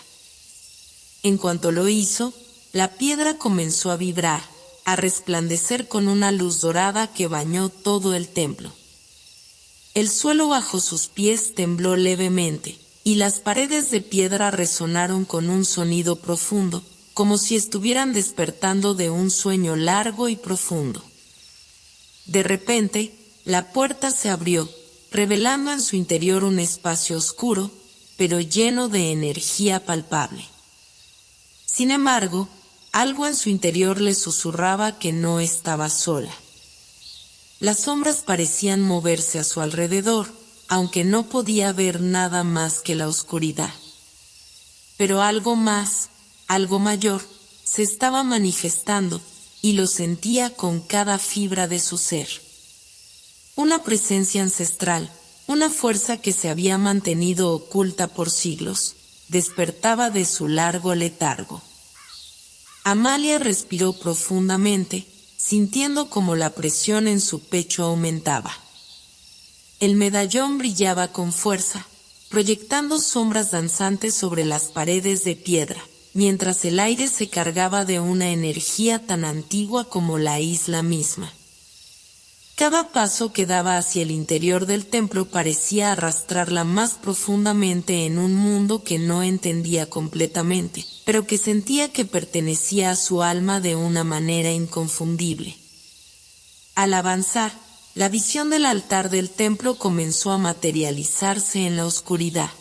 En cuanto lo hizo, la piedra comenzó a vibrar, a resplandecer con una luz dorada que bañó todo el templo. El suelo bajo sus pies tembló levemente, y las paredes de piedra resonaron con un sonido profundo, como si estuvieran despertando de un sueño largo y profundo. De repente, la puerta se abrió, revelando en su interior un espacio oscuro, pero lleno de energía palpable. Sin embargo, algo en su interior le susurraba que no estaba sola. Las sombras parecían moverse a su alrededor, aunque no podía ver nada más que la oscuridad. Pero algo más, algo mayor, se estaba manifestando, y lo sentía con cada fibra de su ser. Una presencia ancestral, una fuerza que se había mantenido oculta por siglos, despertaba de su largo letargo. Amalia respiró profundamente, sintiendo como la presión en su pecho aumentaba. El medallón brillaba con fuerza, proyectando sombras danzantes sobre las paredes de piedra, mientras el aire se cargaba de una energía tan antigua como la isla misma. Cada paso que daba hacia el interior del templo parecía arrastrarla más profundamente en un mundo que no entendía completamente, pero que sentía que pertenecía a su alma de una manera inconfundible. Al avanzar, la visión del altar del templo comenzó a materializarse en la oscuridad.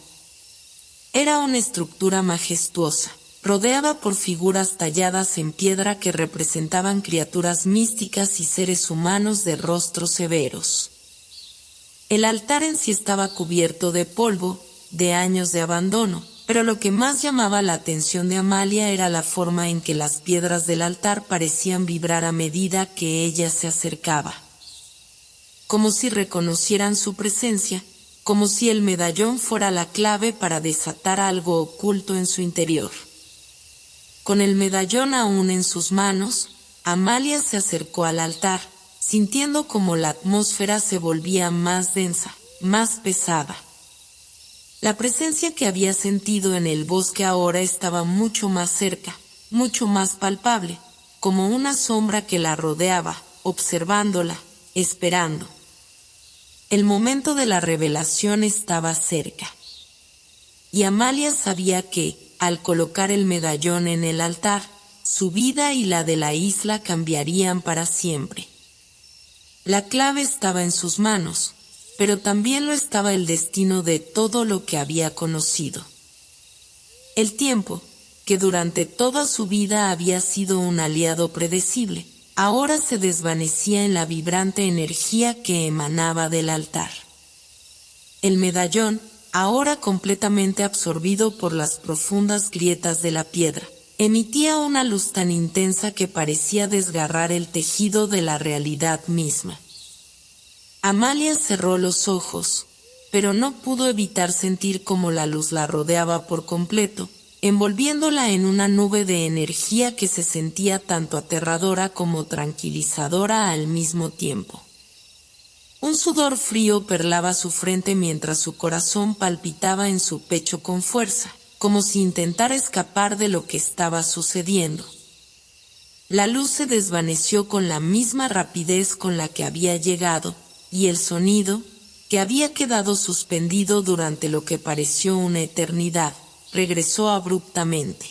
Era una estructura majestuosa, rodeada por figuras talladas en piedra que representaban criaturas místicas y seres humanos de rostros severos. El altar en sí estaba cubierto de polvo, de años de abandono, pero lo que más llamaba la atención de Amalia era la forma en que las piedras del altar parecían vibrar a medida que ella se acercaba. Como si reconocieran su presencia, como si el medallón fuera la clave para desatar algo oculto en su interior. Con el medallón aún en sus manos, Amalia se acercó al altar, sintiendo como la atmósfera se volvía más densa, más pesada. La presencia que había sentido en el bosque ahora estaba mucho más cerca, mucho más palpable, como una sombra que la rodeaba, observándola, esperando. El momento de la revelación estaba cerca. Y Amalia sabía que, al colocar el medallón en el altar, su vida y la de la isla cambiarían para siempre. La clave estaba en sus manos, pero también lo estaba el destino de todo lo que había conocido. El tiempo, que durante toda su vida había sido un aliado predecible, ahora se desvanecía en la vibrante energía que emanaba del altar. El medallón, ahora completamente absorbido por las profundas grietas de la piedra, emitía una luz tan intensa que parecía desgarrar el tejido de la realidad misma. Amalia cerró los ojos, pero no pudo evitar sentir cómo la luz la rodeaba por completo, envolviéndola en una nube de energía que se sentía tanto aterradora como tranquilizadora al mismo tiempo. Un sudor frío perlaba su frente mientras su corazón palpitaba en su pecho con fuerza, como si intentara escapar de lo que estaba sucediendo. La luz se desvaneció con la misma rapidez con la que había llegado, y el sonido, que había quedado suspendido durante lo que pareció una eternidad, regresó abruptamente.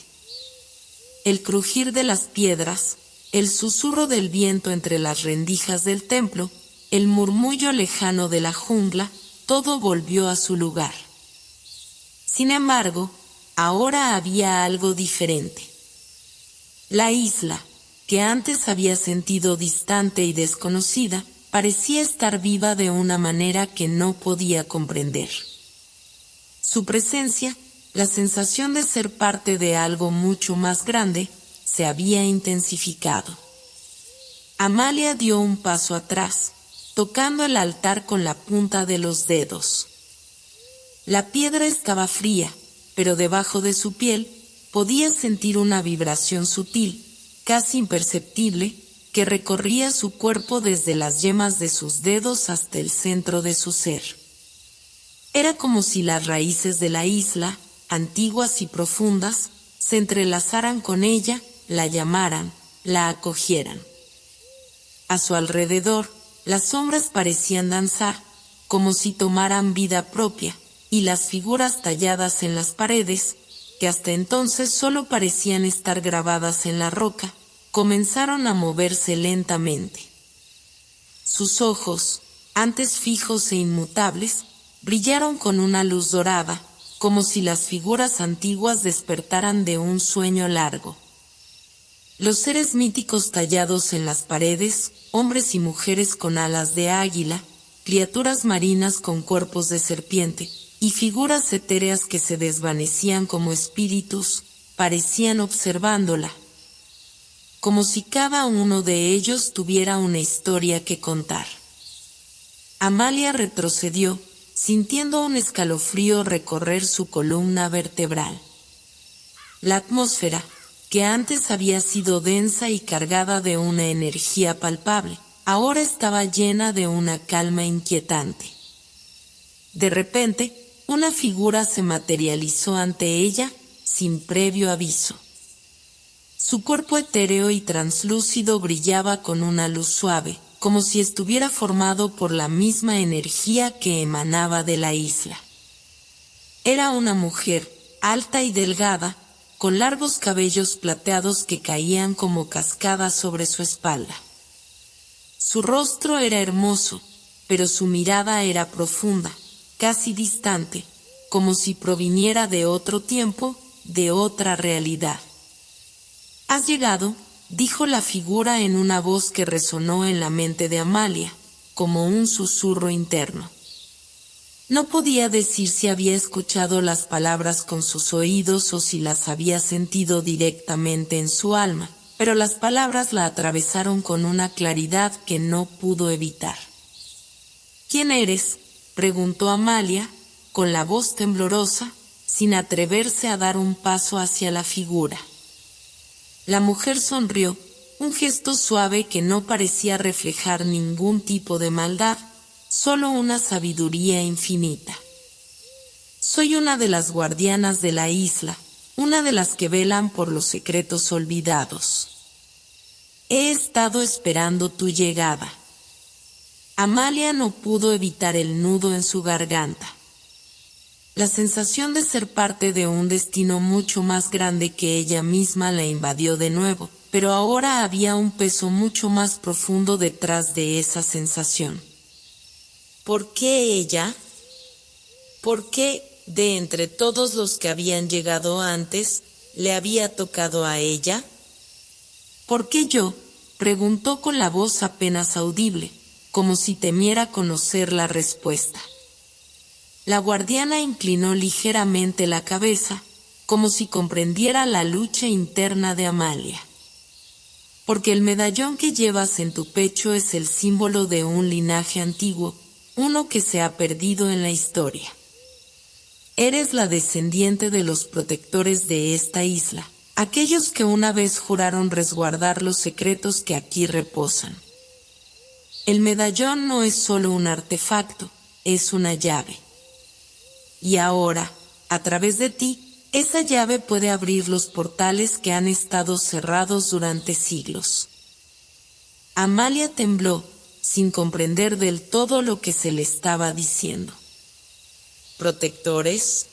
El crujir de las piedras, el susurro del viento entre las rendijas del templo, el murmullo lejano de la jungla, todo volvió a su lugar. Sin embargo, ahora había algo diferente. La isla, que antes había sentido distante y desconocida, parecía estar viva de una manera que no podía comprender. Su presencia, la sensación de ser parte de algo mucho más grande, se había intensificado. Amalia dio un paso atrás, tocando el altar con la punta de los dedos. La piedra estaba fría, pero debajo de su piel podía sentir una vibración sutil, casi imperceptible, que recorría su cuerpo desde las yemas de sus dedos hasta el centro de su ser. Era como si las raíces de la isla, antiguas y profundas, se entrelazaran con ella, la llamaran, la acogieran. A su alrededor, las sombras parecían danzar, como si tomaran vida propia, y las figuras talladas en las paredes, que hasta entonces solo parecían estar grabadas en la roca, comenzaron a moverse lentamente. Sus ojos, antes fijos e inmutables, brillaron con una luz dorada, como si las figuras antiguas despertaran de un sueño largo. Los seres míticos tallados en las paredes, hombres y mujeres con alas de águila, criaturas marinas con cuerpos de serpiente, y figuras etéreas que se desvanecían como espíritus, parecían observándola, como si cada uno de ellos tuviera una historia que contar. Amalia retrocedió, sintiendo un escalofrío recorrer su columna vertebral. La atmósfera, que antes había sido densa y cargada de una energía palpable, ahora estaba llena de una calma inquietante. De repente, una figura se materializó ante ella, sin previo aviso. Su cuerpo etéreo y translúcido brillaba con una luz suave, como si estuviera formado por la misma energía que emanaba de la isla. Era una mujer, alta y delgada, con largos cabellos plateados que caían como cascadas sobre su espalda. Su rostro era hermoso, pero su mirada era profunda, casi distante, como si proviniera de otro tiempo, de otra realidad. «Has llegado», dijo la figura en una voz que resonó en la mente de Amalia, como un susurro interno. No podía decir si había escuchado las palabras con sus oídos o si las había sentido directamente en su alma, pero las palabras la atravesaron con una claridad que no pudo evitar. «¿Quién eres?», preguntó Amalia, con la voz temblorosa, sin atreverse a dar un paso hacia la figura. La mujer sonrió, un gesto suave que no parecía reflejar ningún tipo de maldad, solo una sabiduría infinita. «Soy una de las guardianas de la isla, una de las que velan por los secretos olvidados. He estado esperando tu llegada». Amalia no pudo evitar el nudo en su garganta. La sensación de ser parte de un destino mucho más grande que ella misma la invadió de nuevo, pero ahora había un peso mucho más profundo detrás de esa sensación. ¿Por qué ella? ¿Por qué, de entre todos los que habían llegado antes, le había tocado a ella? ¿Por qué yo?, preguntó con la voz apenas audible, como si temiera conocer la respuesta. La guardiana inclinó ligeramente la cabeza, como si comprendiera la lucha interna de Amalia. «Porque el medallón que llevas en tu pecho es el símbolo de un linaje antiguo, uno que se ha perdido en la historia. Eres la descendiente de los protectores de esta isla, aquellos que una vez juraron resguardar los secretos que aquí reposan. El medallón no es solo un artefacto, es una llave. Y ahora, a través de ti, esa llave puede abrir los portales que han estado cerrados durante siglos». Amalia tembló, sin comprender del todo lo que se le estaba diciendo. ¿Protectores?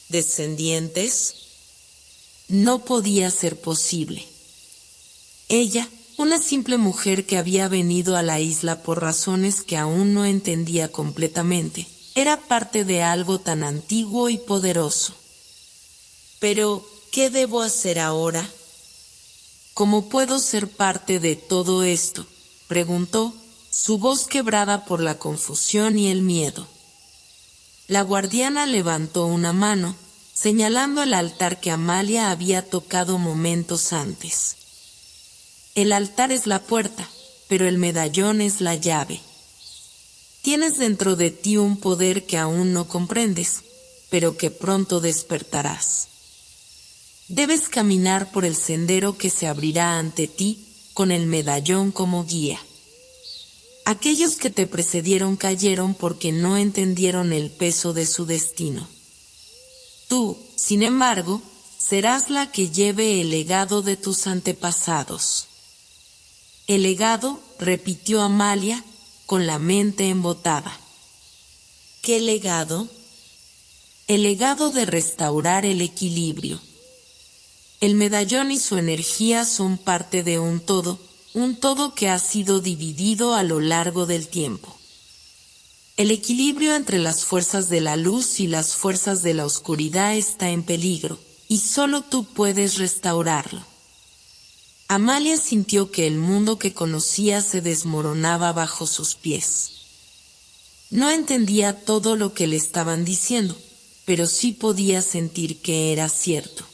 ¿Descendientes? No podía ser posible. Ella, una simple mujer que había venido a la isla por razones que aún no entendía completamente, era parte de algo tan antiguo y poderoso. Pero, ¿qué debo hacer ahora? ¿Cómo puedo ser parte de todo esto?, preguntó, su voz quebrada por la confusión y el miedo. La guardiana levantó una mano, señalando el altar que Amalia había tocado momentos antes. «El altar es la puerta, pero el medallón es la llave. Tienes dentro de ti un poder que aún no comprendes, pero que pronto despertarás. Debes caminar por el sendero que se abrirá ante ti con el medallón como guía. Aquellos que te precedieron cayeron porque no entendieron el peso de su destino. Tú, sin embargo, serás la que lleve el legado de tus antepasados. El legado, repitió Amalia, con la mente embotada. ¿Qué legado? El legado de restaurar el equilibrio. El medallón y su energía son parte de un todo que ha sido dividido a lo largo del tiempo. El equilibrio entre las fuerzas de la luz y las fuerzas de la oscuridad está en peligro, y solo tú puedes restaurarlo. Amalia sintió que el mundo que conocía se desmoronaba bajo sus pies. No entendía todo lo que le estaban diciendo, pero sí podía sentir que era cierto.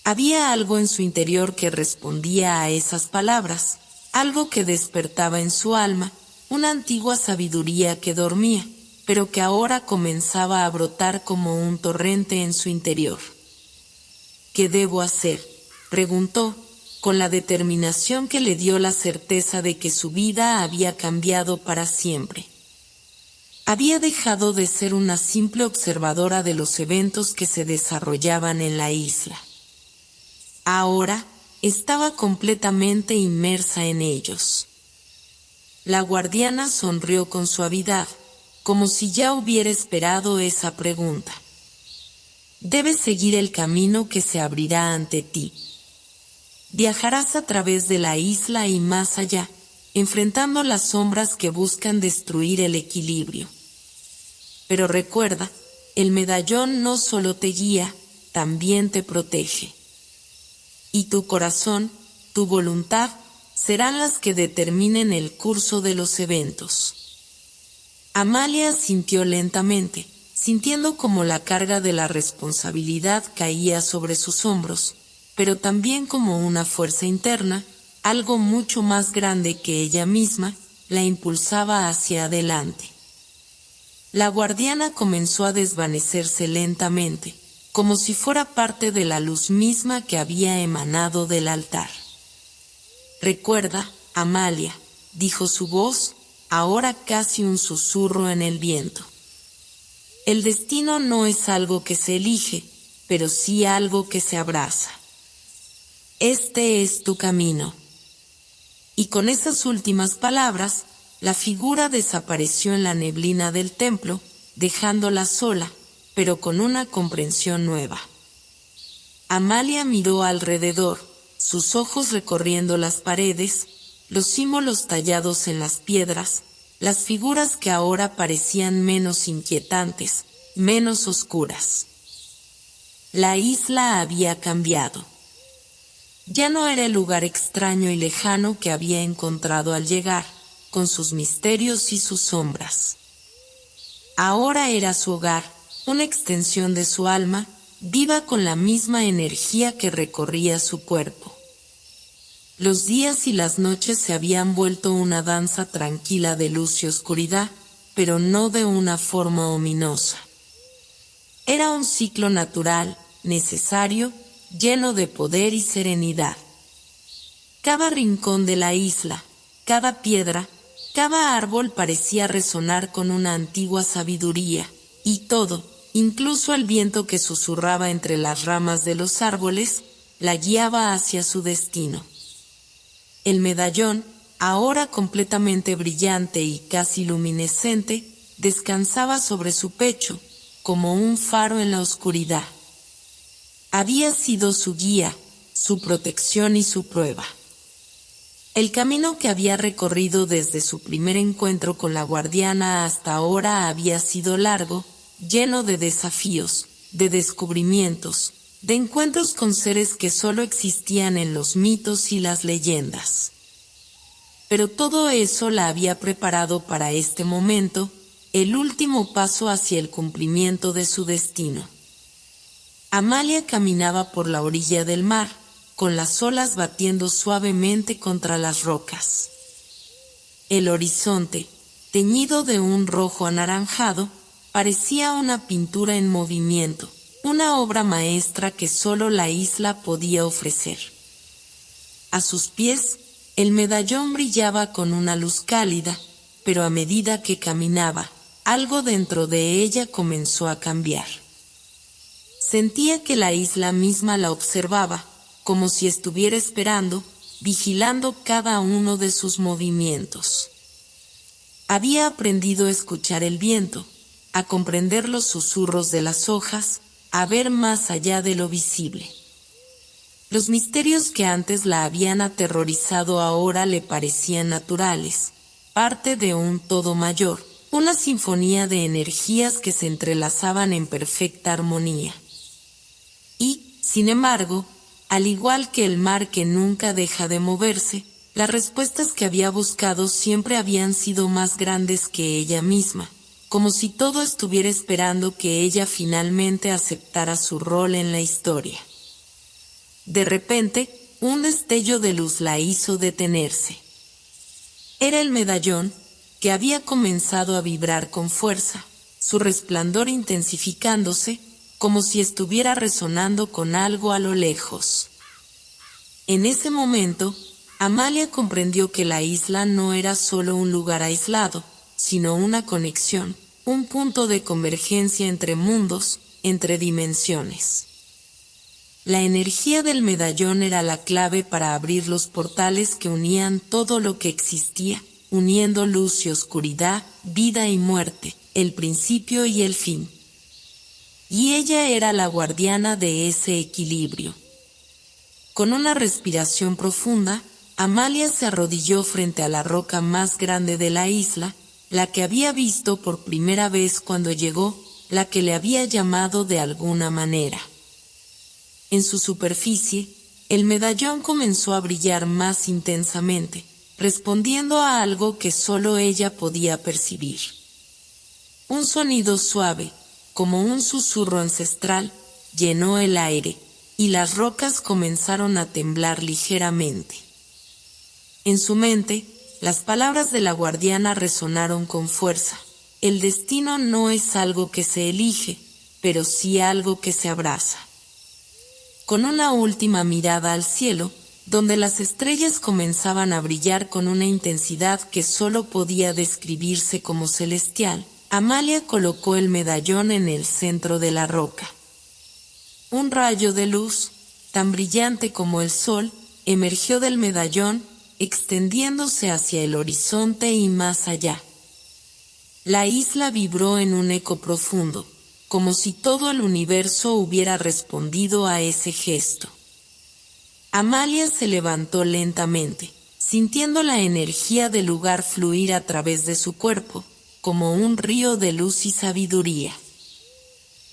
Había algo en su interior que respondía a esas palabras, algo que despertaba en su alma, una antigua sabiduría que dormía, pero que ahora comenzaba a brotar como un torrente en su interior. ¿Qué debo hacer?, preguntó, con la determinación que le dio la certeza de que su vida había cambiado para siempre. Había dejado de ser una simple observadora de los eventos que se desarrollaban en la isla. Ahora estaba completamente inmersa en ellos. La guardiana sonrió con suavidad, como si ya hubiera esperado esa pregunta. Debes seguir el camino que se abrirá ante ti. Viajarás a través de la isla y más allá, enfrentando las sombras que buscan destruir el equilibrio. Pero recuerda, el medallón no solo te guía, también te protege. Y tu corazón, tu voluntad, serán las que determinen el curso de los eventos. Amalia asintió lentamente, sintiendo como la carga de la responsabilidad caía sobre sus hombros, pero también como una fuerza interna, algo mucho más grande que ella misma, la impulsaba hacia adelante. La guardiana comenzó a desvanecerse lentamente, como si fuera parte de la luz misma que había emanado del altar. Recuerda, Amalia, dijo su voz, ahora casi un susurro en el viento. El destino no es algo que se elige, pero sí algo que se abraza. Este es tu camino. Y con esas últimas palabras, la figura desapareció en la neblina del templo, dejándola sola, pero con una comprensión nueva. Amalia miró alrededor, sus ojos recorriendo las paredes, los símbolos tallados en las piedras, las figuras que ahora parecían menos inquietantes, menos oscuras. La isla había cambiado. Ya no era el lugar extraño y lejano que había encontrado al llegar, con sus misterios y sus sombras. Ahora era su hogar, una extensión de su alma, viva con la misma energía que recorría su cuerpo. Los días y las noches se habían vuelto una danza tranquila de luz y oscuridad, pero no de una forma ominosa. Era un ciclo natural, necesario, lleno de poder y serenidad. Cada rincón de la isla, cada piedra, cada árbol parecía resonar con una antigua sabiduría, y todo, incluso el viento que susurraba entre las ramas de los árboles, la guiaba hacia su destino. El medallón, ahora completamente brillante y casi luminescente, descansaba sobre su pecho, como un faro en la oscuridad. Había sido su guía, su protección y su prueba. El camino que había recorrido desde su primer encuentro con la guardiana hasta ahora había sido largo, lleno de desafíos, de descubrimientos, de encuentros con seres que solo existían en los mitos y las leyendas. Pero todo eso la había preparado para este momento, el último paso hacia el cumplimiento de su destino. Amalia caminaba por la orilla del mar, con las olas batiendo suavemente contra las rocas. El horizonte, teñido de un rojo anaranjado, parecía una pintura en movimiento, una obra maestra que solo la isla podía ofrecer. A sus pies, el medallón brillaba con una luz cálida, pero a medida que caminaba, algo dentro de ella comenzó a cambiar. Sentía que la isla misma la observaba, como si estuviera esperando, vigilando cada uno de sus movimientos. Había aprendido a escuchar el viento, a comprender los susurros de las hojas, a ver más allá de lo visible. Los misterios que antes la habían aterrorizado ahora le parecían naturales, parte de un todo mayor, una sinfonía de energías que se entrelazaban en perfecta armonía. Y, sin embargo, al igual que el mar que nunca deja de moverse, las respuestas que había buscado siempre habían sido más grandes que ella misma, como si todo estuviera esperando que ella finalmente aceptara su rol en la historia. De repente, un destello de luz la hizo detenerse. Era el medallón, que había comenzado a vibrar con fuerza, su resplandor intensificándose, como si estuviera resonando con algo a lo lejos. En ese momento, Amalia comprendió que la isla no era solo un lugar aislado, sino una conexión, un punto de convergencia entre mundos, entre dimensiones. La energía del medallón era la clave para abrir los portales que unían todo lo que existía, uniendo luz y oscuridad, vida y muerte, el principio y el fin. Y ella era la guardiana de ese equilibrio. Con una respiración profunda, Amalia se arrodilló frente a la roca más grande de la isla, la que había visto por primera vez cuando llegó, la que le había llamado de alguna manera. En su superficie, el medallón comenzó a brillar más intensamente, respondiendo a algo que solo ella podía percibir. Un sonido suave, como un susurro ancestral, llenó el aire, y las rocas comenzaron a temblar ligeramente. En su mente, las palabras de la guardiana resonaron con fuerza. El destino no es algo que se elige, pero sí algo que se abraza. Con una última mirada al cielo, donde las estrellas comenzaban a brillar con una intensidad que solo podía describirse como celestial, Amalia colocó el medallón en el centro de la roca. Un rayo de luz, tan brillante como el sol, emergió del medallón, extendiéndose hacia el horizonte y más allá. La isla vibró en un eco profundo, como si todo el universo hubiera respondido a ese gesto. Amalia se levantó lentamente, sintiendo la energía del lugar fluir a través de su cuerpo, como un río de luz y sabiduría.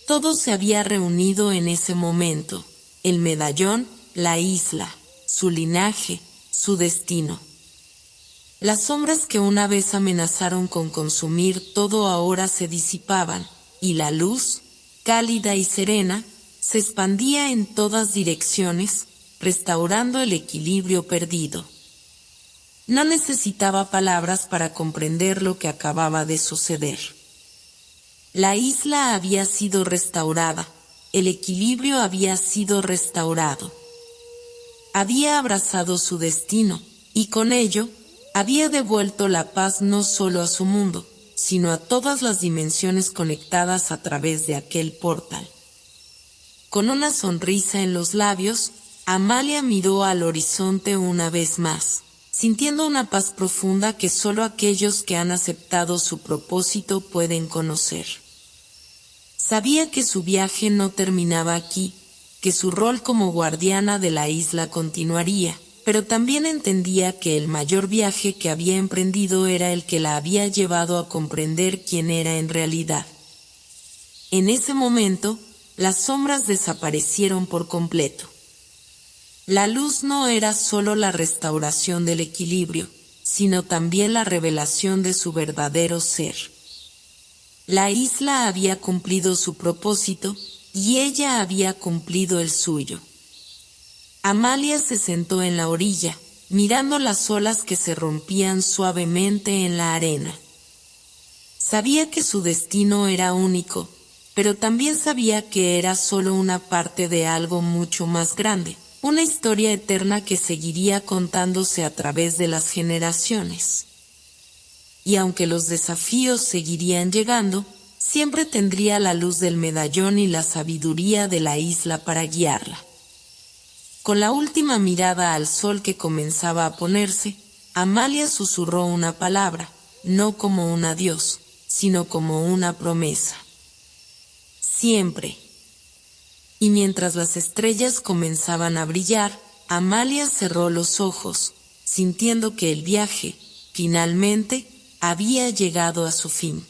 Todo se había reunido en ese momento: el medallón, la isla, su linaje, su destino. Las sombras que una vez amenazaron con consumir todo ahora se disipaban, y la luz, cálida y serena, se expandía en todas direcciones, restaurando el equilibrio perdido. No necesitaba palabras para comprender lo que acababa de suceder. La isla había sido restaurada, el equilibrio había sido restaurado. Había abrazado su destino, y con ello, había devuelto la paz no solo a su mundo, sino a todas las dimensiones conectadas a través de aquel portal. Con una sonrisa en los labios, Amalia miró al horizonte una vez más, sintiendo una paz profunda que solo aquellos que han aceptado su propósito pueden conocer. Sabía que su viaje no terminaba aquí, que su rol como guardiana de la isla continuaría, pero también entendía que el mayor viaje que había emprendido era el que la había llevado a comprender quién era en realidad. En ese momento, las sombras desaparecieron por completo. La luz no era solo la restauración del equilibrio, sino también la revelación de su verdadero ser. La isla había cumplido su propósito, y ella había cumplido el suyo. Amalia se sentó en la orilla, mirando las olas que se rompían suavemente en la arena. Sabía que su destino era único, pero también sabía que era solo una parte de algo mucho más grande, una historia eterna que seguiría contándose a través de las generaciones. Y aunque los desafíos seguirían llegando, siempre tendría la luz del medallón y la sabiduría de la isla para guiarla. Con la última mirada al sol que comenzaba a ponerse, Amalia susurró una palabra, no como un adiós, sino como una promesa. Siempre. Y mientras las estrellas comenzaban a brillar, Amalia cerró los ojos, sintiendo que el viaje, finalmente, había llegado a su fin.